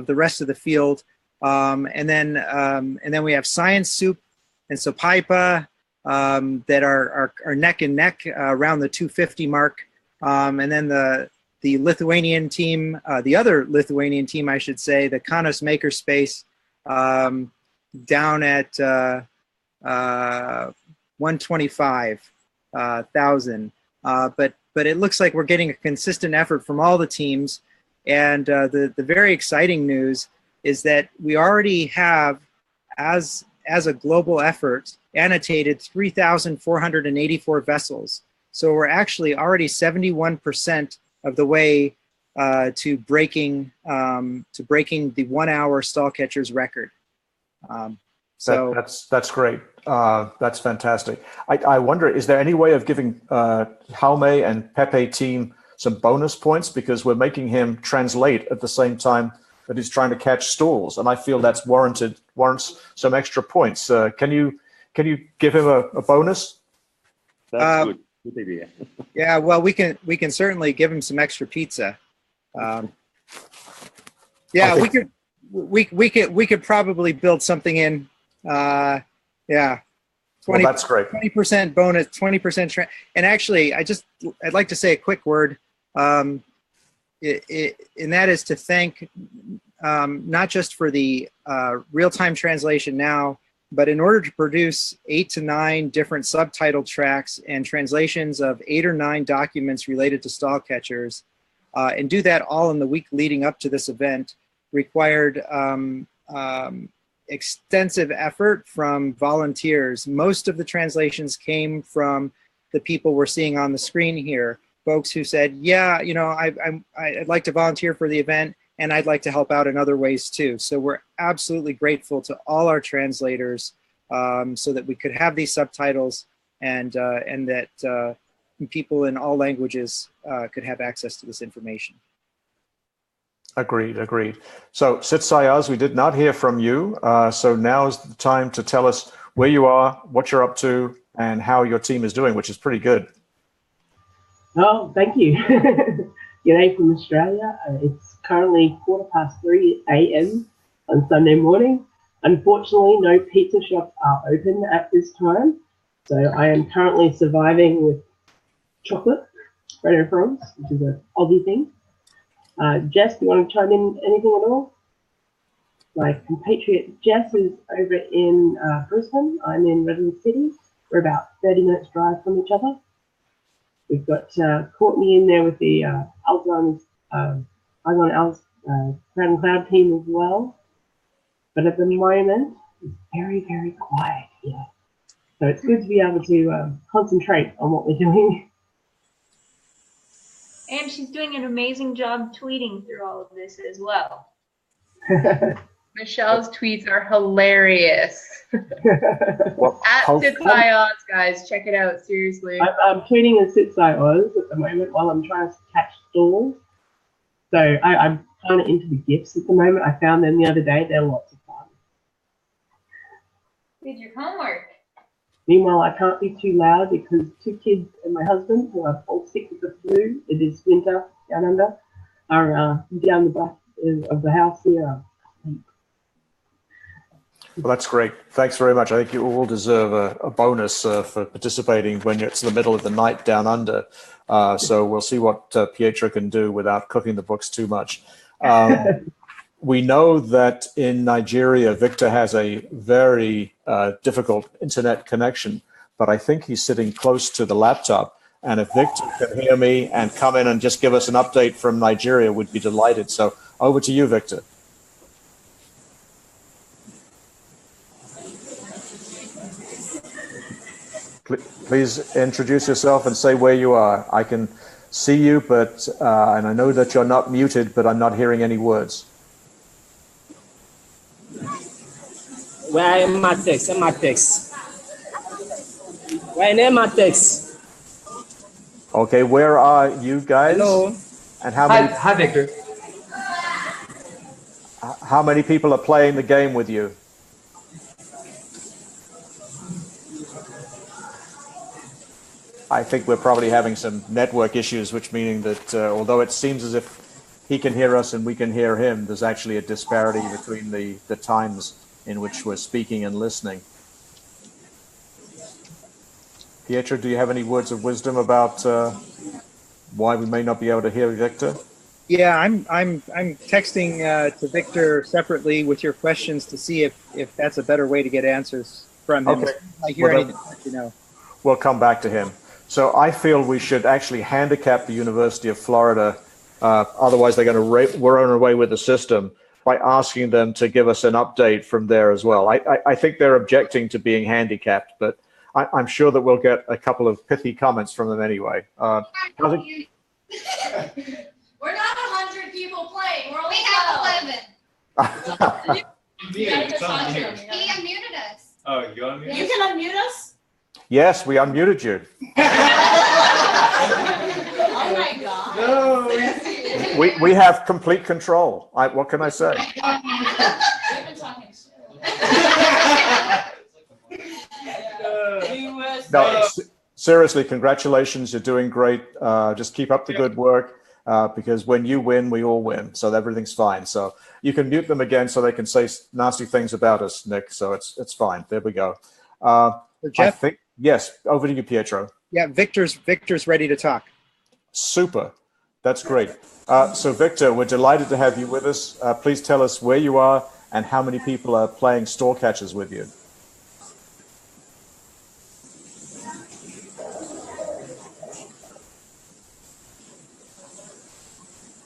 Speaker 2: the rest of the field. And then we have Science Soup and Sopaipa that are neck and neck around the 250 mark. And then the Lithuanian team, the other Lithuanian team, I should say, the Kanos Makerspace, down at 125,000. But it looks like we're getting a consistent effort from all the teams. And the very exciting news is that we already have, as a global effort, annotated 3,484 vessels. So we're actually already 71% of the way to breaking the 1 hour stall catchers record. So
Speaker 1: that's great. That's fantastic. I wonder, is there any way of giving Jaume and Pepe team some bonus points, because we're making him translate at the same time that he's trying to catch stalls, and I feel that's warrants some extra points. Can you give him a bonus?
Speaker 3: That's good. Good idea.
Speaker 2: Yeah, well, we can certainly give him some extra pizza. Yeah, we could probably build something in. Yeah, 20.
Speaker 1: Well, that's great.
Speaker 2: 20% bonus, 20%. And actually, I'd like to say a quick word, and that is to thank not just for the real-time translation now, but in order to produce 8 to 9 different subtitle tracks and translations of 8 or 9 documents related to stall catchers, and do that all in the week leading up to this event, required extensive effort from volunteers. Most of the translations came from the people we're seeing on the screen here, folks who said, yeah, I'd like to volunteer for the event, and I'd like to help out in other ways too. So we're absolutely grateful to all our translators so that we could have these subtitles and that people in all languages could have access to this information.
Speaker 1: Agreed. So, Sitsayaz, we did not hear from you. So now is the time to tell us where you are, what you're up to, and how your team is doing, which is pretty good.
Speaker 6: Oh, thank you. G'day from Australia. It's currently 3:15 a.m. on Sunday morning. Unfortunately, no pizza shops are open at this time. So I am currently surviving with chocolate, bread and frogs, which is an Aussie thing. Jess, do you want to chime in anything at all? My compatriot Jess is over in Brisbane. I'm in Redland City. We're about 30 minutes drive from each other. We've got Courtney in there with the Alzheimer's Crowd and Cloud team as well. But at the moment, it's very, very quiet here. So it's good to be able to concentrate on what we're doing.
Speaker 11: And she's doing an amazing job tweeting through all of this as well.
Speaker 10: Michelle's tweets are hilarious.
Speaker 1: Well,
Speaker 10: At Sitsai Oz, guys, check it out, seriously.
Speaker 6: I'm tweeting as Sitsai Oz at the moment while I'm trying to catch stalls. So I'm kind of into the GIFs at the moment. I found them the other day. They're lots of fun.
Speaker 11: Did your homework?
Speaker 6: Meanwhile, I can't be too loud because 2 kids and my husband, who are all sick with the flu, it is winter down under, are down the back of the house here.
Speaker 1: Well, that's great. Thanks very much. I think you all deserve a bonus for participating when it's the middle of the night down under. So we'll see what Pietro can do without cooking the books too much. We know that in Nigeria, Victor has a very difficult internet connection, but I think he's sitting close to the laptop. And if Victor can hear me and come in and just give us an update from Nigeria, we'd be delighted. So over to you, Victor. Please introduce yourself and say where you are. I can see you, but and I know that you're not muted, but I'm not hearing any words.
Speaker 18: Where am I text? Where am I text?
Speaker 1: Okay, where are you guys?
Speaker 18: Hello.
Speaker 1: And how many?
Speaker 12: Hi, Victor.
Speaker 1: How many people are playing the game with you? I think we're probably having some network issues, which meaning that although it seems as if he can hear us and we can hear him, there's actually a disparity between the times in which we're speaking and listening. Pietro, do you have any words of wisdom about why we may not be able to hear Victor?
Speaker 2: Yeah, I'm texting to Victor separately with your questions to see if that's a better way to get answers from him.
Speaker 1: Okay.
Speaker 2: If I hear anything, let you know.
Speaker 1: We'll come back to him. So I feel we should actually handicap the University of Florida, otherwise they're going to run away with the system, by asking them to give us an update from there as well. I think they're objecting to being handicapped, but I'm sure that we'll get a couple of pithy comments from them anyway.
Speaker 11: We're not 100 people playing. We're only 11.
Speaker 7: He unmuted us.
Speaker 11: Oh, you unmuted us? You can unmute us?
Speaker 1: Yes, we unmuted you.
Speaker 11: Oh my God. No.
Speaker 1: We have complete control. What can I say?
Speaker 11: We've been talking
Speaker 1: No, seriously, congratulations. You're doing great. Just keep up the good work because when you win, we all win. So everything's fine. So you can mute them again so they can say nasty things about us, Nick. So it's fine. There we go.
Speaker 2: Jeff?
Speaker 1: I think, yes, over to you, Pietro.
Speaker 2: Yeah, Victor's ready to talk.
Speaker 1: Super. That's great. So Victor, we're delighted to have you with us. Please tell us where you are and how many people are playing store catchers with you.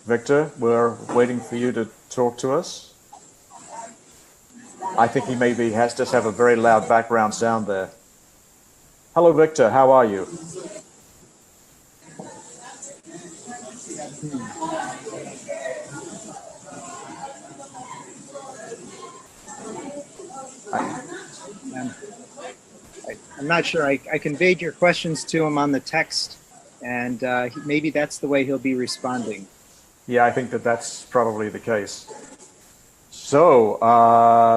Speaker 1: Victor, we're waiting for you to talk to us. I think he maybe has just have a very loud background sound there. Hello, Victor. How are you?
Speaker 2: I'm not sure. I conveyed your questions to him on the text, and maybe that's the way he'll be responding.
Speaker 1: Yeah, I think that's probably the case. So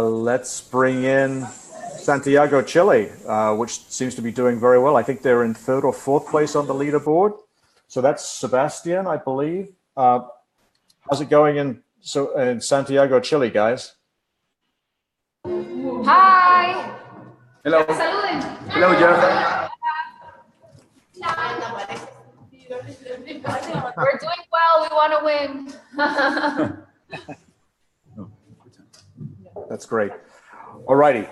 Speaker 1: let's bring in Santiago, Chile, which seems to be doing very well. I think they're in 3rd or 4th place on the leaderboard. So that's Sebastian, I believe. How's it going in Santiago, Chile, guys?
Speaker 4: Hi.
Speaker 5: Hello.
Speaker 4: Saluden.
Speaker 5: Hello, Jeff.
Speaker 4: We're doing well. We want to win.
Speaker 1: That's great. All righty.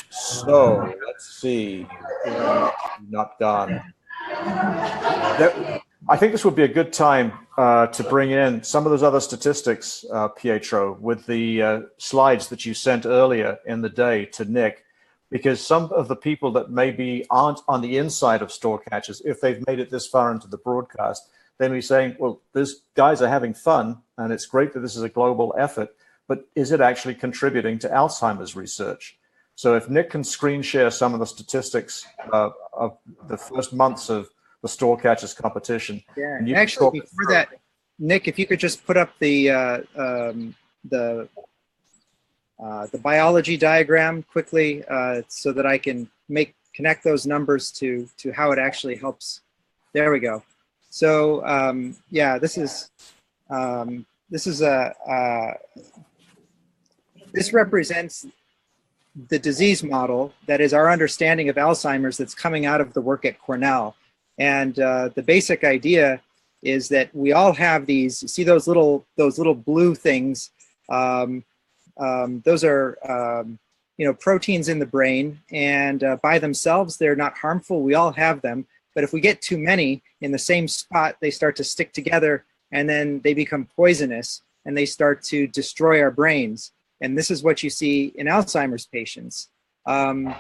Speaker 1: So let's see. Not gone. I think this would be a good time to bring in some of those other statistics, Pietro, with the slides that you sent earlier in the day to Nick, because some of the people that maybe aren't on the inside of store catchers, if they've made it this far into the broadcast, they may be saying, well, these guys are having fun, and it's great that this is a global effort, but is it actually contributing to Alzheimer's research? So if Nick can screen share some of the statistics of the first months of the store catchers competition.
Speaker 2: Yeah, and actually before that, Nick, if you could just put up the biology diagram quickly so that I can connect those numbers to how it actually helps. There we go. So yeah, this represents the disease model that is our understanding of Alzheimer's that's coming out of the work at Cornell. And the basic idea is that we all have these. See those little blue things? Those are proteins in the brain, and by themselves they're not harmful. We all have them, but if we get too many in the same spot, they start to stick together, and then they become poisonous, and they start to destroy our brains. And this is what you see in Alzheimer's patients. And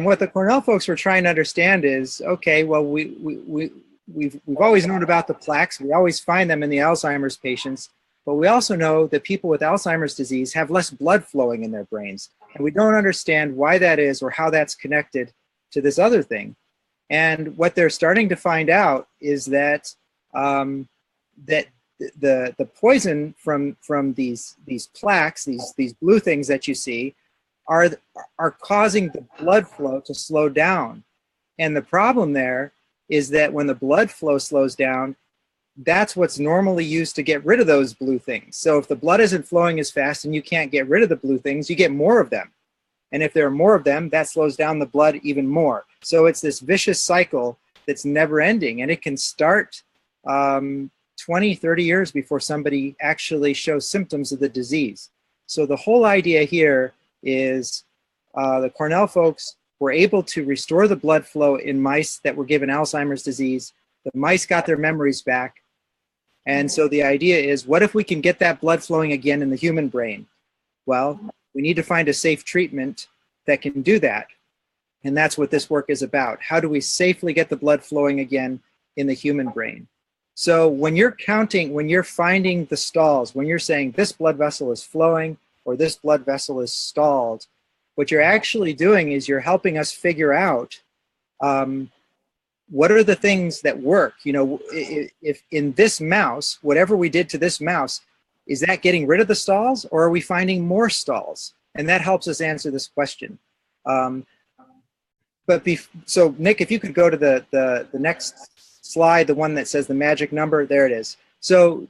Speaker 2: what the Cornell folks were trying to understand is, okay, well, we've always known about the plaques. We always find them in the Alzheimer's patients, but we also know that people with Alzheimer's disease have less blood flowing in their brains. And we don't understand why that is or how that's connected to this other thing. And what they're starting to find out is that that the poison from these plaques, these blue things that you see, are causing the blood flow to slow down. And the problem there is that when the blood flow slows down, that's what's normally used to get rid of those blue things. So if the blood isn't flowing as fast and you can't get rid of the blue things, you get more of them. And if there are more of them, that slows down the blood even more. So it's this vicious cycle that's never ending. And it can start 20, 30 years before somebody actually shows symptoms of the disease. So the whole idea here is the Cornell folks were able to restore the blood flow in mice that were given Alzheimer's disease. The mice got their memories back. And so the idea is, what if we can get that blood flowing again in the human brain? Well, we need to find a safe treatment that can do that. And that's what this work is about. How do we safely get the blood flowing again in the human brain? So when you're counting, when you're finding the stalls, when you're saying this blood vessel is flowing or this blood vessel is stalled, what you're actually doing is you're helping us figure out what are the things that work. You know, if in this mouse, whatever we did to this mouse, is that getting rid of the stalls, or are we finding more stalls? And that helps us answer this question. So Nick, if you could go to the next slide, the one that says the magic number, there it is. So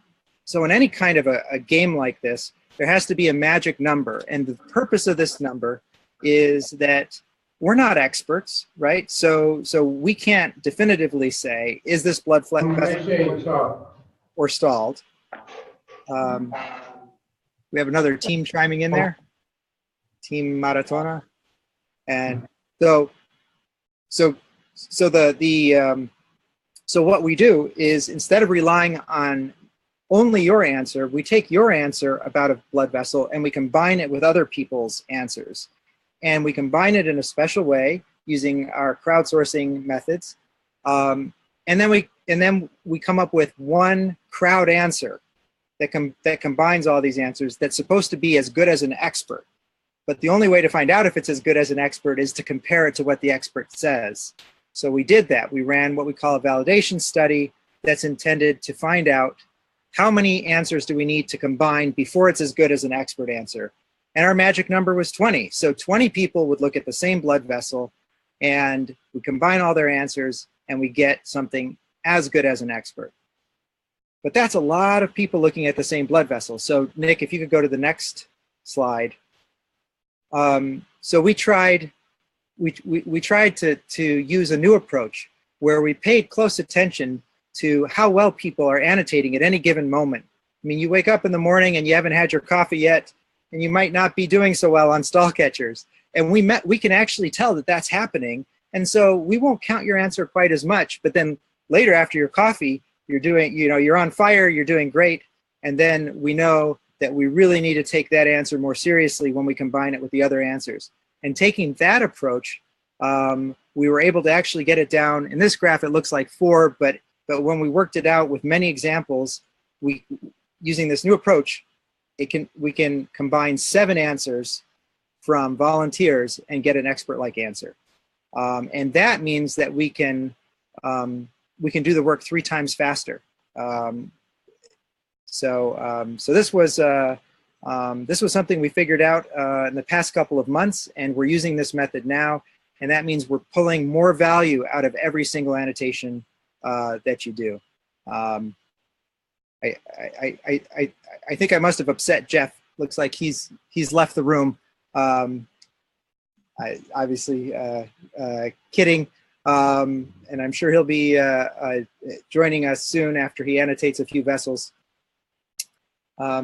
Speaker 2: in any kind of a game like this, there has to be a magic number. And the purpose of this number is that we're not experts, right? So we can't definitively say, is this blood vessel or stalled? We have another team chiming in there, Team Maratona. And so what we do is, instead of relying on only your answer, we take your answer about a blood vessel and we combine it with other people's answers. And we combine it in a special way using our crowdsourcing methods. And then we come up with one crowd answer that combines all these answers that's supposed to be as good as an expert. But the only way to find out if it's as good as an expert is to compare it to what the expert says. So we did that. We ran what we call a validation study that's intended to find out how many answers do we need to combine before it's as good as an expert answer. And our magic number was 20. So 20 people would look at the same blood vessel, and we combine all their answers and we get something as good as an expert. But that's a lot of people looking at the same blood vessel. So Nick, if you could go to the next slide. So we tried to use a new approach where we paid close attention to how well people are annotating at any given moment. I mean, you wake up in the morning and you haven't had your coffee yet, and you might not be doing so well on stall catchers. And we can actually tell that that's happening. And so we won't count your answer quite as much, but then later after your coffee, you're on fire, you're doing great. And then we know that we really need to take that answer more seriously when we combine it with the other answers. And taking that approach, we were able to actually get it down. In this graph, it looks like 4, but when we worked it out with many examples, using this new approach, we can combine 7 answers from volunteers and get an expert-like answer. And that means that we can do the work 3 times faster. So this was something we figured out in the past couple of months, and we're using this method now. And that means we're pulling more value out of every single annotation that you do. I think I must have upset Jeff. Looks like he's left the room. Obviously kidding. And I'm sure he'll be joining us soon after he annotates a few vessels.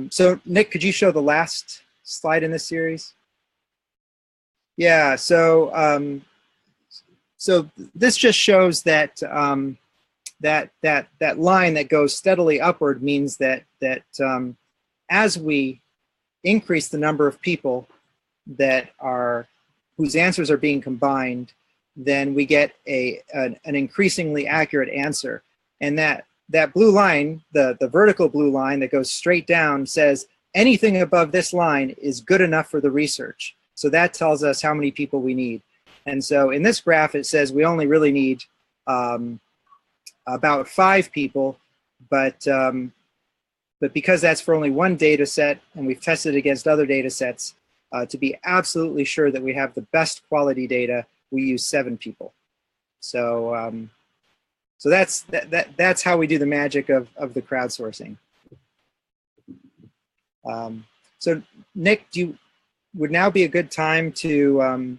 Speaker 2: So Nick, could you show the last slide in this series? Yeah, so this just shows that that line that goes steadily upward means that as we increase the number of people whose answers are being combined, then we get an increasingly accurate answer. And that blue line, the vertical blue line that goes straight down, says anything above this line is good enough for the research. So that tells us how many people we need. And so in this graph, it says we only really need about 5 people. but because that's for only one data set and we've tested against other data sets, to be absolutely sure that we have the best quality data, we use 7 people. So so that's how we do the magic of the crowdsourcing. So Nick, would now be a good time to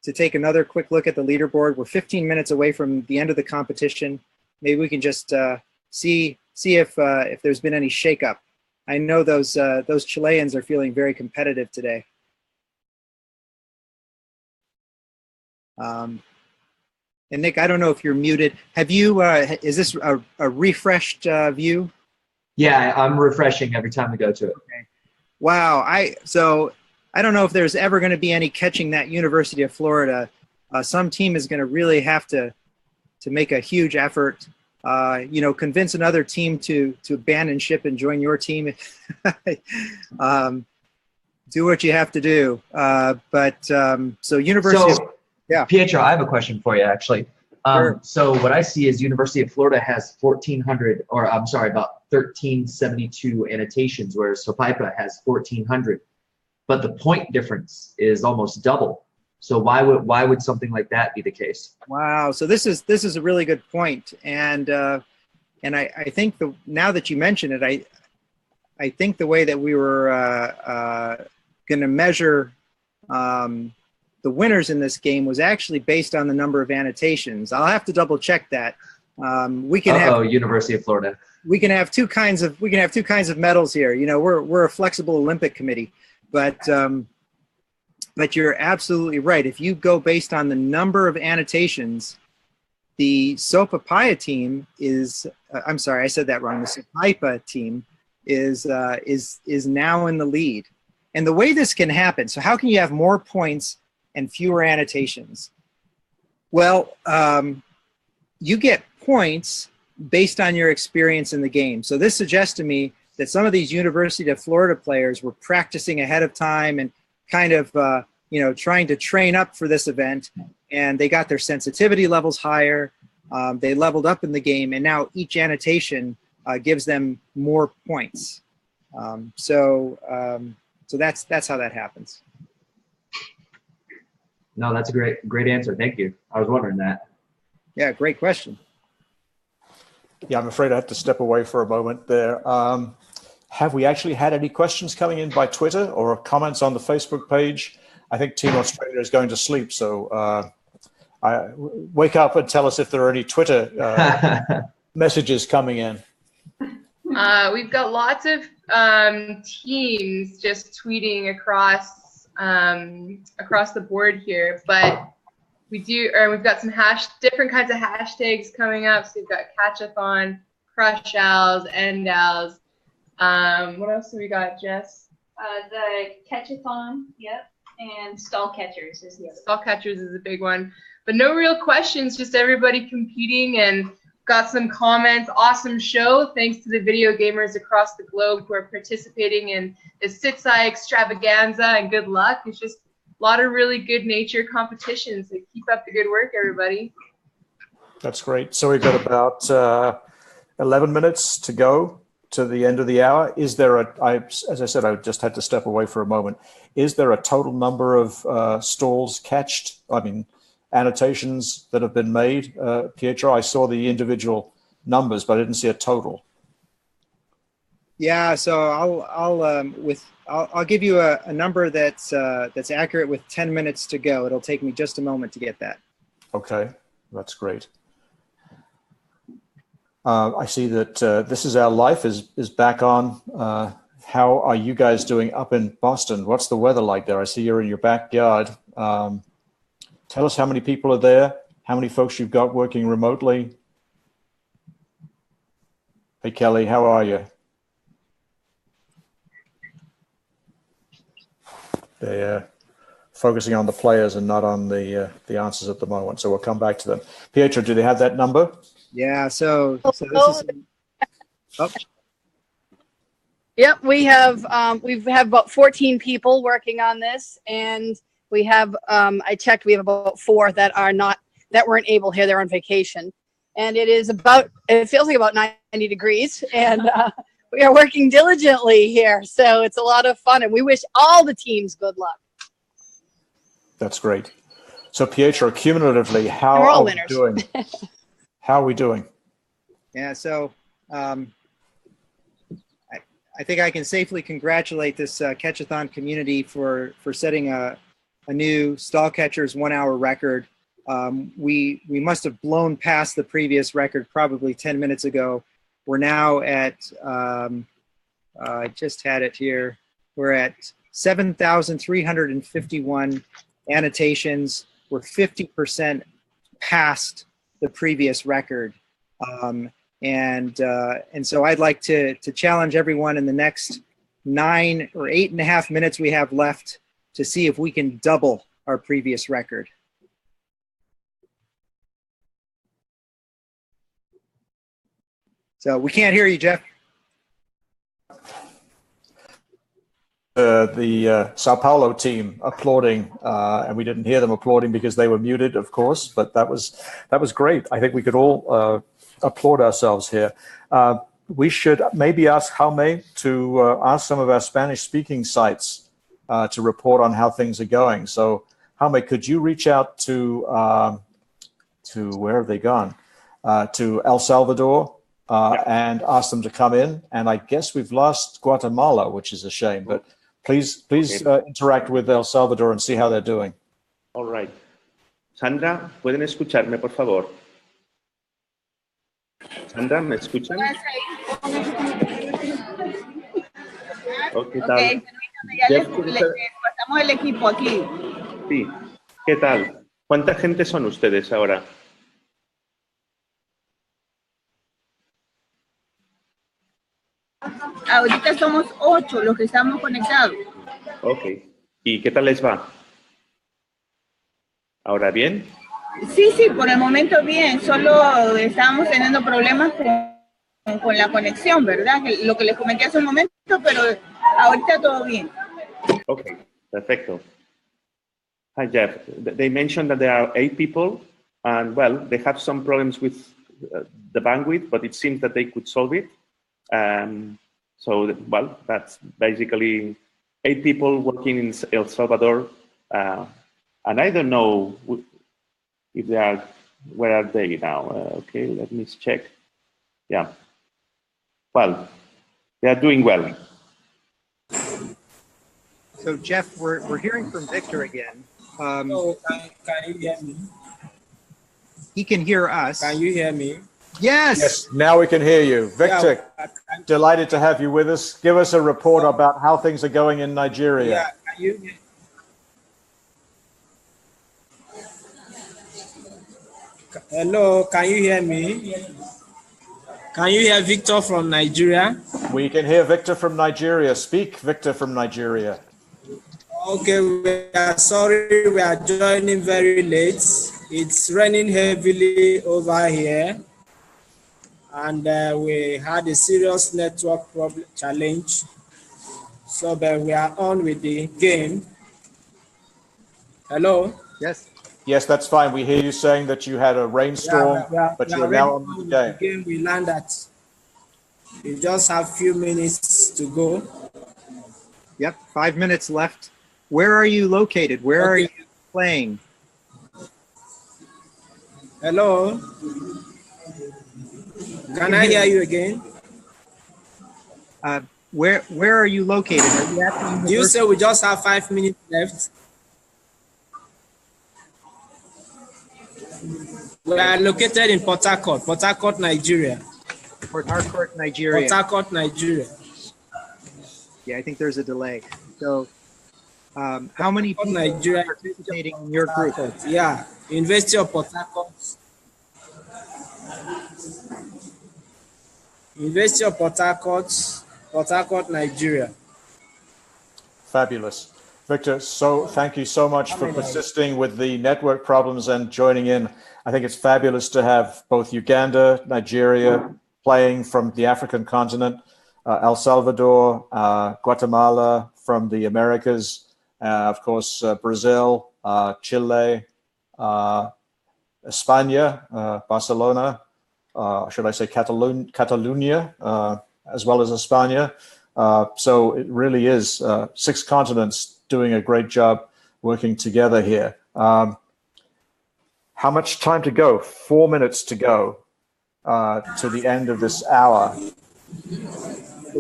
Speaker 2: take another quick look at the leaderboard? We're 15 minutes away from the end of the competition. Maybe we can just see if there's been any shakeup. I know those Chileans are feeling very competitive today. And Nick, I don't know if you're muted. Have you? Is this a refreshed view?
Speaker 12: Yeah, I'm refreshing every time we go to it.
Speaker 2: Okay. Wow. So I don't know if there's ever going to be any catching that University of Florida. Some team is going to really have to make a huge effort. Convince another team to abandon ship and join your team. Do what you have to do. So University. Yeah.
Speaker 12: Pietro, I have a question for you, actually.
Speaker 2: Sure.
Speaker 12: So what I see is University of Florida has 1,400, or I'm sorry, about 1,372 annotations, whereas Sopaipa has 1,400. But the point difference is almost double. So why would something like that be the case?
Speaker 2: Wow. So this is a really good point, and I think now that you mention it, I think the way that we were going to measure the winners in this game was actually based on the number of annotations. I'll have to double check that. We can have
Speaker 12: University of Florida.
Speaker 2: We can have two kinds of medals here. We're a flexible Olympic committee, but you're absolutely right. If you go based on the number of annotations, the Sopaipa team is. I'm sorry, I said that wrong. The Sopaipa team is now in the lead. And the way this can happen. So how can you have more points and fewer annotations? Well, you get points based on your experience in the game. So this suggests to me that some of these University of Florida players were practicing ahead of time and kind of trying to train up for this event, and they got their sensitivity levels higher. They leveled up in the game, and now each annotation gives them more points. So that's how that happens.
Speaker 12: No, that's a great answer. Thank you. I was wondering that.
Speaker 2: Yeah, great question.
Speaker 1: Yeah, I'm afraid I have to step away for a moment there. Have we actually had any questions coming in by Twitter or comments on the Facebook page? I think Team Australia is going to sleep, so wake up and tell us if there are any Twitter messages coming in.
Speaker 10: We've got lots of teams just tweeting across the board here, but we've got some different kinds of hashtags coming up. So we've got Catchathon, Crush Owls, End Owls. What else have we got, Jess?
Speaker 11: The Catchathon, yep, and Stall Catchers is the other.
Speaker 10: Stall Catchers is a big one, but no real questions, just everybody competing, and got some comments. Awesome show. Thanks to the video gamers across the globe who are participating in the Sitsai extravaganza, and good luck. It's just a lot of really good nature competitions. So keep up the good work, everybody.
Speaker 1: That's great. So we've got about 11 minutes to go to the end of the hour. Is there as I said, I just had to step away for a moment. Is there a total number of stalls catched? I mean, annotations that have been made, Pietro? I saw the individual numbers, but I didn't see a total.
Speaker 2: Yeah, so I'll give you a number that's accurate with 10 minutes to go. It'll take me just a moment to get that.
Speaker 1: Okay, that's great. I see that This Is Our Life is back on. How are you guys doing up in Boston? What's the weather like there? I see you're in your backyard. Tell us how many people are there, how many folks you've got working remotely. Hey, Kelly, how are you? They're focusing on the players and not on the answers at the moment, so we'll come back to them. Pietro, do they have that number?
Speaker 2: Yeah, so this is... Oh.
Speaker 9: Yep, we have about 14 people working on this, and we have I checked, we have about 4 that weren't able here, they're on vacation. and it feels like about 90 degrees, and we are working diligently here. So it's a lot of fun, and we wish all the teams good luck.
Speaker 1: That's great. So Pietro, cumulatively, how are we doing? How are we doing?
Speaker 2: Yeah, so I think I can safely congratulate this Catchathon community for setting a new stall catchers 1 hour record. We must have blown past the previous record probably 10 minutes ago. We're now at, I just had it here, we're at 7,351 annotations. We're 50% past the previous record. And so I'd like to challenge everyone in the next 9 or 8.5 minutes we have left to see if we can double our previous record. So we can't hear you, Jeff.
Speaker 1: The Sao Paulo team applauding, and we didn't hear them applauding because they were muted, of course, but that was great. I think we could all applaud ourselves here. We should maybe ask Jaume to ask some of our Spanish-speaking sites to report on how things are going. So, Jaume, could you reach out to where have they gone? To El Salvador and ask them to come in. And I guess we've lost Guatemala, which is a shame. But please interact with El Salvador and see how they're doing.
Speaker 3: All right. Sandra, ¿pueden escucharme, por favor? Sandra, ¿me escuchan?
Speaker 16: Ok, permítame, ya les pasamos el equipo aquí.
Speaker 3: Sí. ¿Qué tal? ¿Cuánta gente son ustedes ahora?
Speaker 16: Ahorita somos 8 los que estamos conectados.
Speaker 3: Ok. ¿Y qué tal les va? ¿Ahora bien?
Speaker 16: Sí, por el momento bien. Solo estábamos teniendo problemas con la conexión, ¿verdad? Lo que les comenté hace un momento, pero ahorita todo bien.
Speaker 3: Ok, perfecto. Hi, Jeff. They mentioned that there are 8 people, and well, they have some problems with the bandwidth, but it seems that they could solve it. So, well, that's basically 8 people working in El Salvador, and I don't know if they are, where are they now? Okay, let me check. Yeah. Well, they are doing well.
Speaker 2: So Jeff, we're hearing from Victor again.
Speaker 15: Can you hear me?
Speaker 2: He can hear us.
Speaker 15: Can you hear me?
Speaker 1: Yes, now we can hear you. Victor, delighted to have you with us. Give us a report about how things are going in Nigeria.
Speaker 15: Yeah, can you hear? Hello, can you hear me? Can you hear Victor from Nigeria?
Speaker 1: We can hear Victor from Nigeria. Speak, Victor from Nigeria.
Speaker 15: Okay, we are sorry we are joining very late. It's raining heavily over here. And we had a serious network problem challenge. So but we are on with the game. Hello?
Speaker 2: Yes.
Speaker 1: Yes, that's fine. We hear you saying that you had a rainstorm, but you're now on with the
Speaker 15: game. We land at. We just have a few minutes to go.
Speaker 2: Yep, 5 minutes left. Where are you located? Where are you playing?
Speaker 15: Hello? Can I hear you again?
Speaker 2: Where are you located? Are you at the
Speaker 15: you say we just have 5 minutes left? We are located in Port Harcourt, Nigeria.
Speaker 2: Port Harcourt, Nigeria.
Speaker 15: Port Harcourt, Nigeria.
Speaker 2: Yeah, I think there's a delay. So, how many people
Speaker 15: Nigeria
Speaker 2: are participating in your group?
Speaker 15: Yeah, University of Port Harcourt. University of Port Harcourt, Nigeria.
Speaker 1: Fabulous. Victor, so thank you so much for persisting with the network problems and joining in. I think it's fabulous to have both Uganda, Nigeria playing from the African continent, El Salvador, Guatemala from the Americas, of course, Brazil, Chile, España, Barcelona, should I say, Catalonia, as well as España. So it really is 6 continents doing a great job working together here. How much time to go? 4 minutes to go to the end of this hour.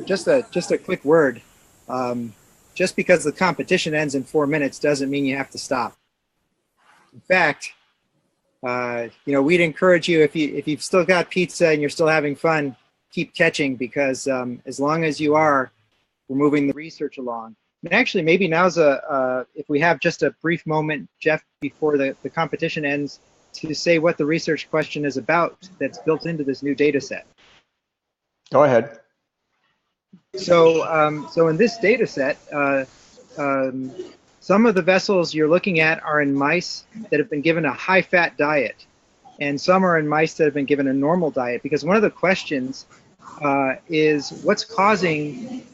Speaker 2: Just a quick word. Just because the competition ends in 4 minutes doesn't mean you have to stop. In fact, we'd encourage you, if you've still got pizza and you're still having fun, keep catching, because as long as you are, we're moving the research along. And actually, maybe now's if we have just a brief moment, Jeff, before the competition ends, to say what the research question is about that's built into this new data set.
Speaker 1: Go ahead.
Speaker 2: So in this data set, some of the vessels you're looking at are in mice that have been given a high-fat diet, and some are in mice that have been given a normal diet, because one of the questions is what's causing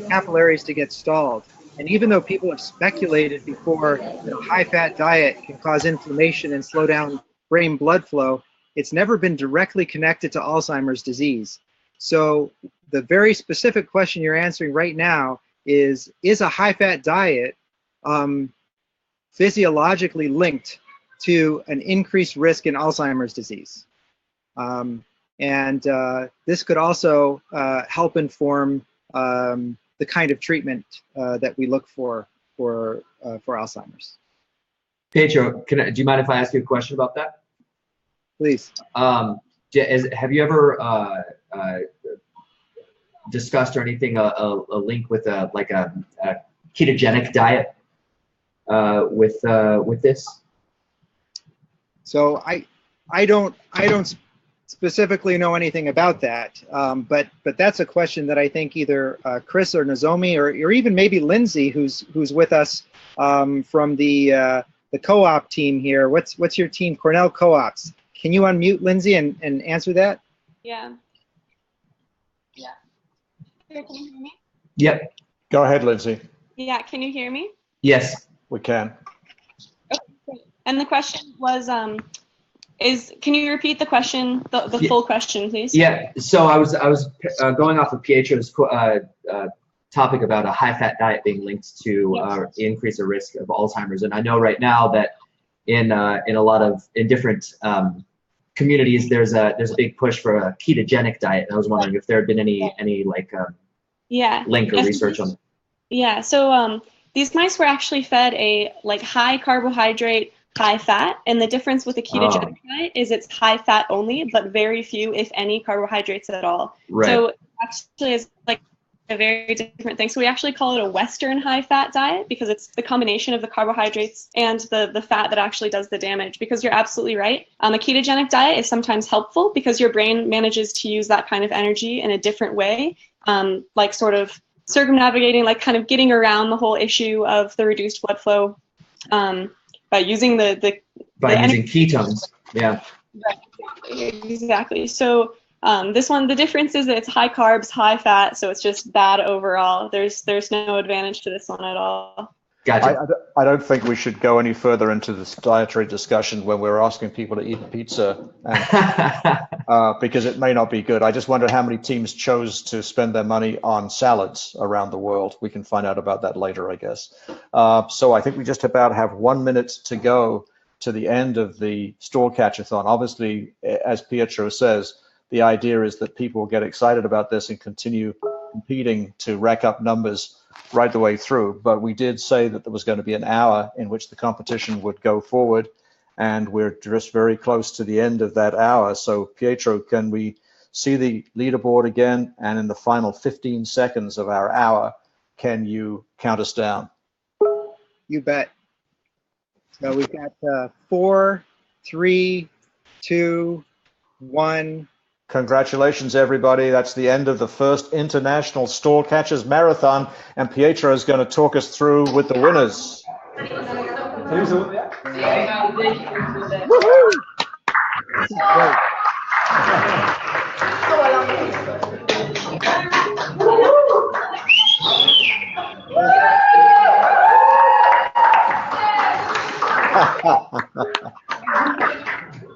Speaker 2: capillaries to get stalled. And even though people have speculated before that a high-fat diet can cause inflammation and slow down brain blood flow, it's never been directly connected to Alzheimer's disease. So the very specific question you're answering right now is a high-fat diet physiologically linked to an increased risk in Alzheimer's disease? This could also help inform the kind of treatment that we look for Alzheimer's.
Speaker 12: Pedro, do you mind if I ask you a question about that?
Speaker 2: Please.
Speaker 12: Have you ever discussed or anything a link with a ketogenic diet with this?
Speaker 2: So I don't specifically know anything about that, but that's a question that I think either Chris or Nozomi or even maybe Lindsay, who's with us from the co-op team here. What's your team? Cornell Co-ops. Can you unmute Lindsay and answer that?
Speaker 13: Yeah.
Speaker 7: Can you hear me?
Speaker 12: Yep.
Speaker 1: Go ahead, Lindsay.
Speaker 13: Yeah, can you hear me?
Speaker 12: Yes.
Speaker 1: We can.
Speaker 13: Okay, great. And the question was, can you repeat the question, the full question, please?
Speaker 12: Yeah. So I was going off of Pietro's topic about a high-fat diet being linked to increase the risk of Alzheimer's, and I know right now that in different communities there's a big push for a ketogenic diet, and I was wondering if there had been any link or research on it.
Speaker 13: Yeah. So these mice were actually fed a high carbohydrate, high fat, and the difference with the ketogenic diet is it's high fat only, but very few, if any, carbohydrates at all.
Speaker 12: Right.
Speaker 13: So actually it's a very different thing. So we actually call it a Western high fat diet because it's the combination of the carbohydrates and the fat that actually does the damage, because you're absolutely right. A ketogenic diet is sometimes helpful because your brain manages to use that kind of energy in a different way, sort of circumnavigating, kind of getting around the whole issue of the reduced blood flow by using using
Speaker 12: ketones. Yeah.
Speaker 13: Exactly. So this one, the difference is that it's high carbs, high fat, so it's just bad overall. There's no advantage to this one at all.
Speaker 12: Gotcha.
Speaker 1: I don't think we should go any further into this dietary discussion when we're asking people to eat pizza, because it may not be good. I just wonder how many teams chose to spend their money on salads around the world. We can find out about that later, I guess. So I think we just about have 1 minute to go to the end of the store catchathon. Obviously, as Pietro says, the idea is that people get excited about this and continue competing to rack up numbers right the way through. But we did say that there was going to be an hour in which the competition would go forward, and we're just very close to the end of that hour. So Pietro, can we see the leaderboard again? And in the final 15 seconds of our hour, can you count us down?
Speaker 2: You bet. So we've got 4, 3, 2, 1.
Speaker 1: Congratulations, everybody. That's the end of the first International Store Catchers Marathon, and Pietro is going to talk us through with the winners.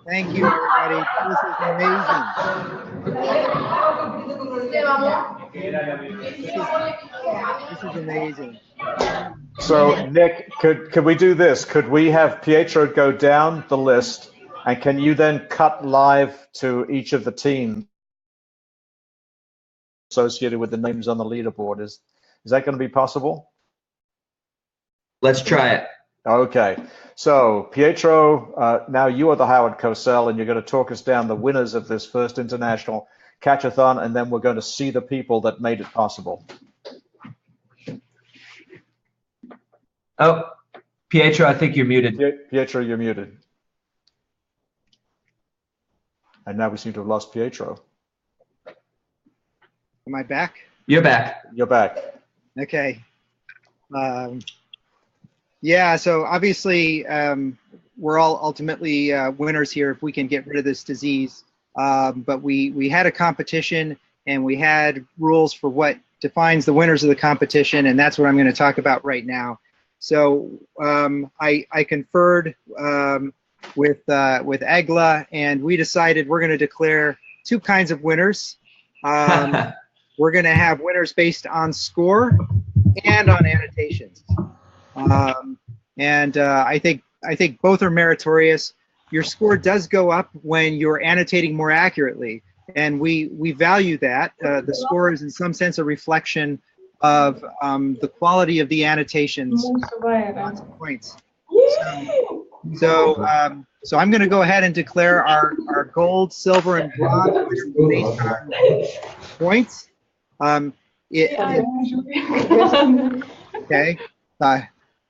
Speaker 2: Thank you, everybody. This is amazing. This is amazing.
Speaker 1: So, Nick, could we do this? Could we have Pietro go down the list, and can you then cut live to each of the teams associated with the names on the leaderboard? Is that going to be possible?
Speaker 12: Let's try it.
Speaker 1: Okay. So, Pietro, now you are the Howard Cosell, and you're going to talk us down the winners of this first international Catchathon, and then we're going to see the people that made it possible.
Speaker 12: Oh, Pietro, I think you're muted.
Speaker 1: Pietro, you're muted. And now we seem to have lost Pietro.
Speaker 2: Am I back?
Speaker 12: You're back.
Speaker 1: You're back.
Speaker 2: Okay. Yeah, so obviously we're all ultimately winners here if we can get rid of this disease. But we had a competition, and we had rules for what defines the winners of the competition, and that's what I'm going to talk about right now. So I conferred with Agla, and we decided we're going to declare two kinds of winners. We're going to have winners based on score and on annotations. I think both are meritorious. Your score does go up when you're annotating more accurately, and we value that. The score is in some sense a reflection of the quality of the annotations. Lots of points. So I'm going to go ahead and declare our gold, silver, and bronze based on points. Okay.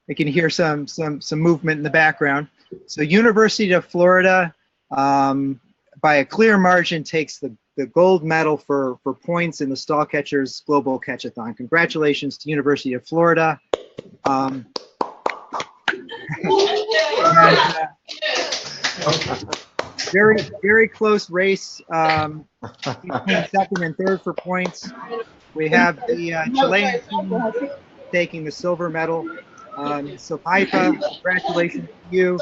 Speaker 2: I can hear some movement in the background. So University of Florida, by a clear margin, takes the gold medal for points in the Stall Catchers Global Catchathon. Congratulations to University of Florida. Very close race between second and third for points. We have the Chilean team taking the silver medal. So Paipa, congratulations to you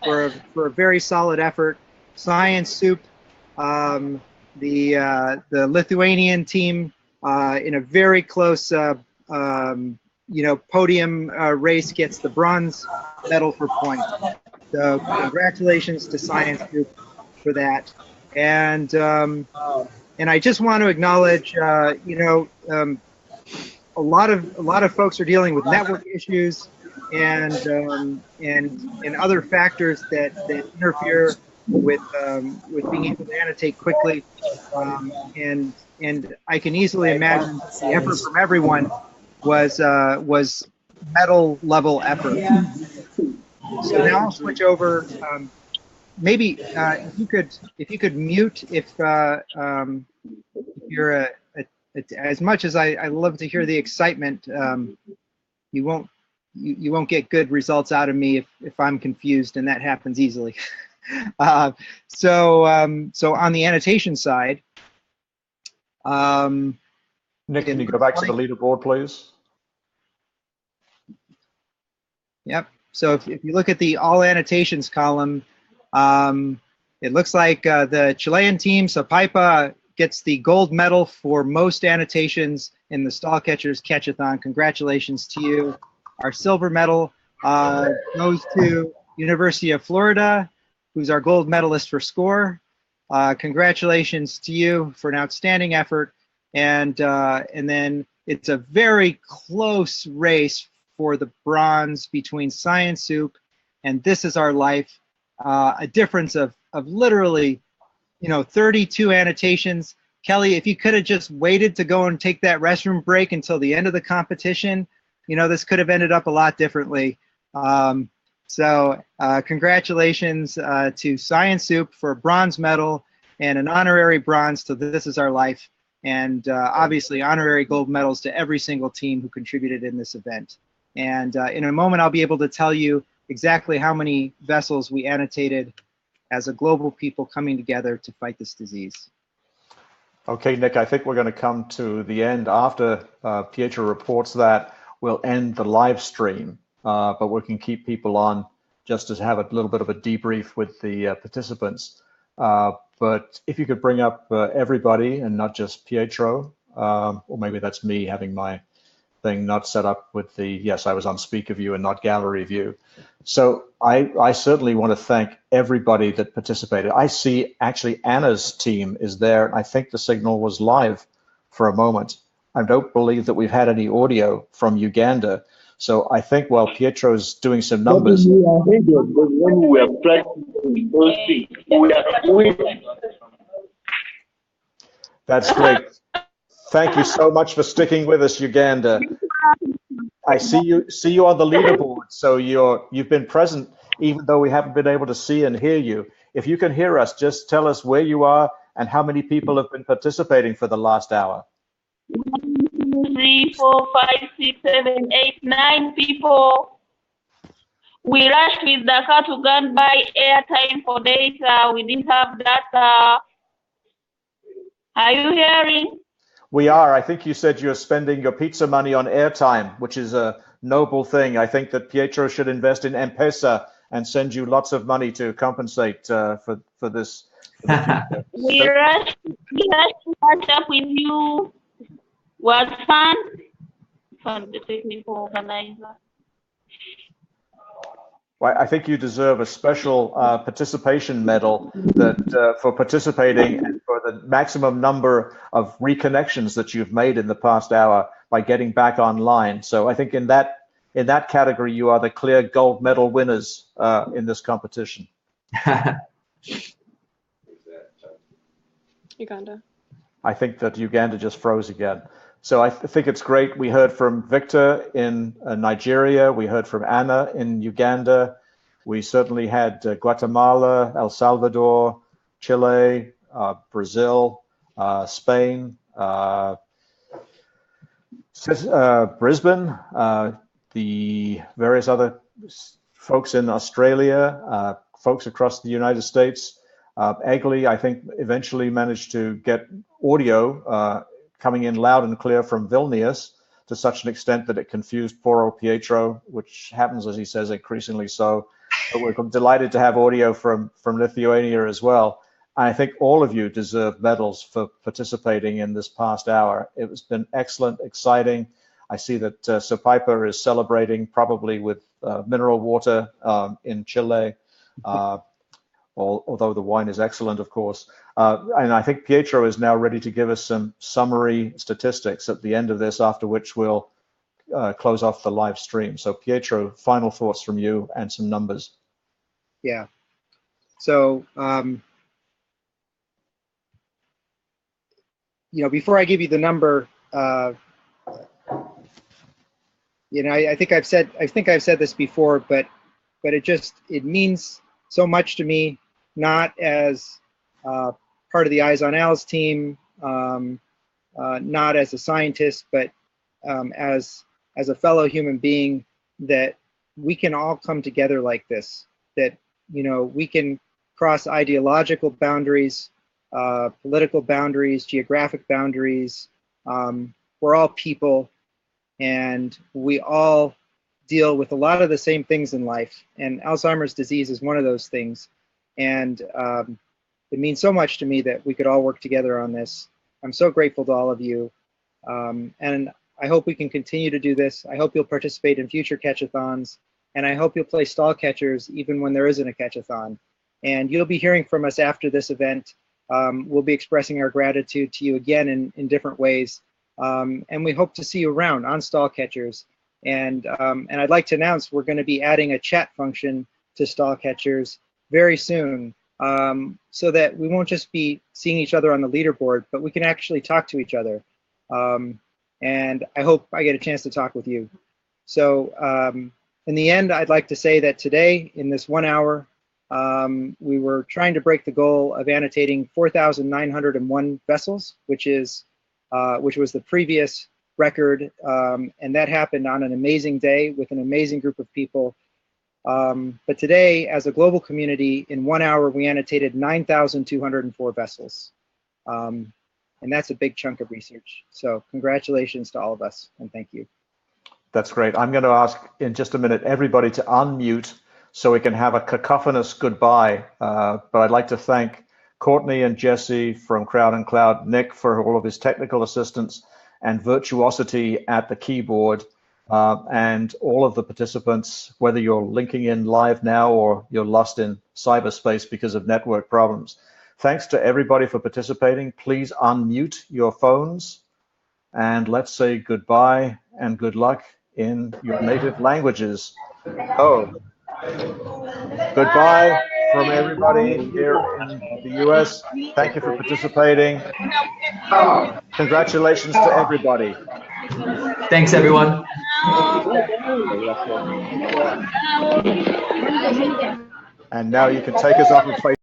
Speaker 2: for a very solid effort. Science Soup, the Lithuanian team in a very close podium race gets the bronze medal for points. So congratulations to Science Group for that. And I just want to acknowledge, a lot of folks are dealing with network issues and other factors that interfere with being able to annotate quickly. And I can easily imagine the effort from everyone was medal level effort. So now I'll switch over. Maybe if you could mute if you're as much as I love to hear the excitement, you won't get good results out of me if I'm confused, and that happens easily. So on the annotation side,
Speaker 1: Nick, can you go back to the leaderboard, please?
Speaker 2: Yep. So if you look at the all annotations column, it looks like the Chilean team, so Paipa, gets the gold medal for most annotations in the Stall Catchers Catchathon. Congratulations to you. Our silver medal goes to University of Florida, who's our gold medalist for score. Congratulations to you for an outstanding effort. And then it's a very close race for the bronze between Science Soup and This Is Our Life. A difference of literally 32 annotations. Kelly, if you could have just waited to go and take that restroom break until the end of the competition, this could have ended up a lot differently. So congratulations to Science Soup for a bronze medal and an honorary bronze to This Is Our Life, and obviously honorary gold medals to every single team who contributed in this event. And in a moment, I'll be able to tell you exactly how many vessels we annotated as a global people coming together to fight this disease.
Speaker 1: Okay, Nick, I think we're going to come to the end. After Pietro reports that, we'll end the live stream, but we can keep people on just to have a little bit of a debrief with the participants. But if you could bring up everybody and not just Pietro, or maybe that's me having my thing not set up with the, yes, I was on speaker view and not gallery view. So I certainly want to thank everybody that participated. I see actually Anna's team is there. I think the signal was live for a moment. I don't believe that we've had any audio from Uganda. So I think while Pietro's doing some numbers. That's great. Thank you so much for sticking with us, Uganda. I see you on the leaderboard. So you've been present, even though we haven't been able to see and hear you. If you can hear us, just tell us where you are and how many people have been participating for the last hour.
Speaker 19: 1, 2, 3, 4, 5, 6, 7, 8, 9 people. We rushed with the car to go and buy airtime for days. We didn't have data. Are you hearing?
Speaker 1: We are. I think you said you're spending your pizza money on airtime, which is a noble thing. I think that Pietro should invest in M-Pesa and send you lots of money to compensate for this.
Speaker 19: We rushed to catch up with you. Was fun from the technical organizer.
Speaker 1: Well, I think you deserve a special participation medal that for participating and for the maximum number of reconnections that you've made in the past hour by getting back online. So I think in that category, you are the clear gold medal winners in this competition.
Speaker 13: Uganda.
Speaker 1: I think that Uganda just froze again. So I think it's great. We heard from Victor in Nigeria. We heard from Anna in Uganda. We certainly had Guatemala, El Salvador, Chile, Brazil, Spain, Brisbane, the various other folks in Australia, folks across the United States. Egley, I think, eventually managed to get audio coming in loud and clear from Vilnius to such an extent that it confused poor old Pietro, which happens, as he says, increasingly so. But we're delighted to have audio from Lithuania as well. And I think all of you deserve medals for participating in this past hour. It has been excellent, exciting. I see that Sir Piper is celebrating probably with mineral water in Chile. Although the wine is excellent, of course. And I think Pietro is now ready to give us some summary statistics at the end of this, after which we'll close off the live stream. So Pietro, final thoughts from you and some numbers.
Speaker 2: Yeah. So, before I give you the number, I think I've said this before, but it means so much to me, not as part of the Eyes on Al's team, not as a scientist, but as a fellow human being, that we can all come together like this, that we can cross ideological boundaries, political boundaries, geographic boundaries. We're all people, and we all deal with a lot of the same things in life, and Alzheimer's disease is one of those things. And it means so much to me that we could all work together on this. I'm so grateful to all of you, and I hope we can continue to do this. I hope you'll participate in future catchathons, and I hope you'll play stall catchers even when there isn't a catchathon. And you'll be hearing from us after this event. We'll be expressing our gratitude to you again in different ways, and we hope to see you around on stall catchers. And I'd like to announce we're going to be adding a chat function to stall catchers very soon, so that we won't just be seeing each other on the leaderboard, but we can actually talk to each other. And I hope I get a chance to talk with you. So in the end, I'd like to say that today, in this 1 hour, we were trying to break the goal of annotating 4,901 vessels, which was the previous record, and that happened on an amazing day with an amazing group of people. But today, as a global community, in 1 hour, we annotated 9,204 vessels. And that's a big chunk of research. So congratulations to all of us, and thank you.
Speaker 1: That's great. I'm going to ask in just a minute everybody to unmute so we can have a cacophonous goodbye. But I'd like to thank Courtney and Jesse from Crowd and Cloud, Nick for all of his technical assistance and virtuosity at the keyboard, and all of the participants, whether you're linking in live now or you're lost in cyberspace because of network problems. Thanks to everybody for participating. Please unmute your phones and let's say goodbye and good luck in your native languages. Oh, goodbye from everybody here in the US. Thank you for participating. Congratulations to everybody.
Speaker 12: Thanks, everyone.
Speaker 1: And now you can take us off of Facebook.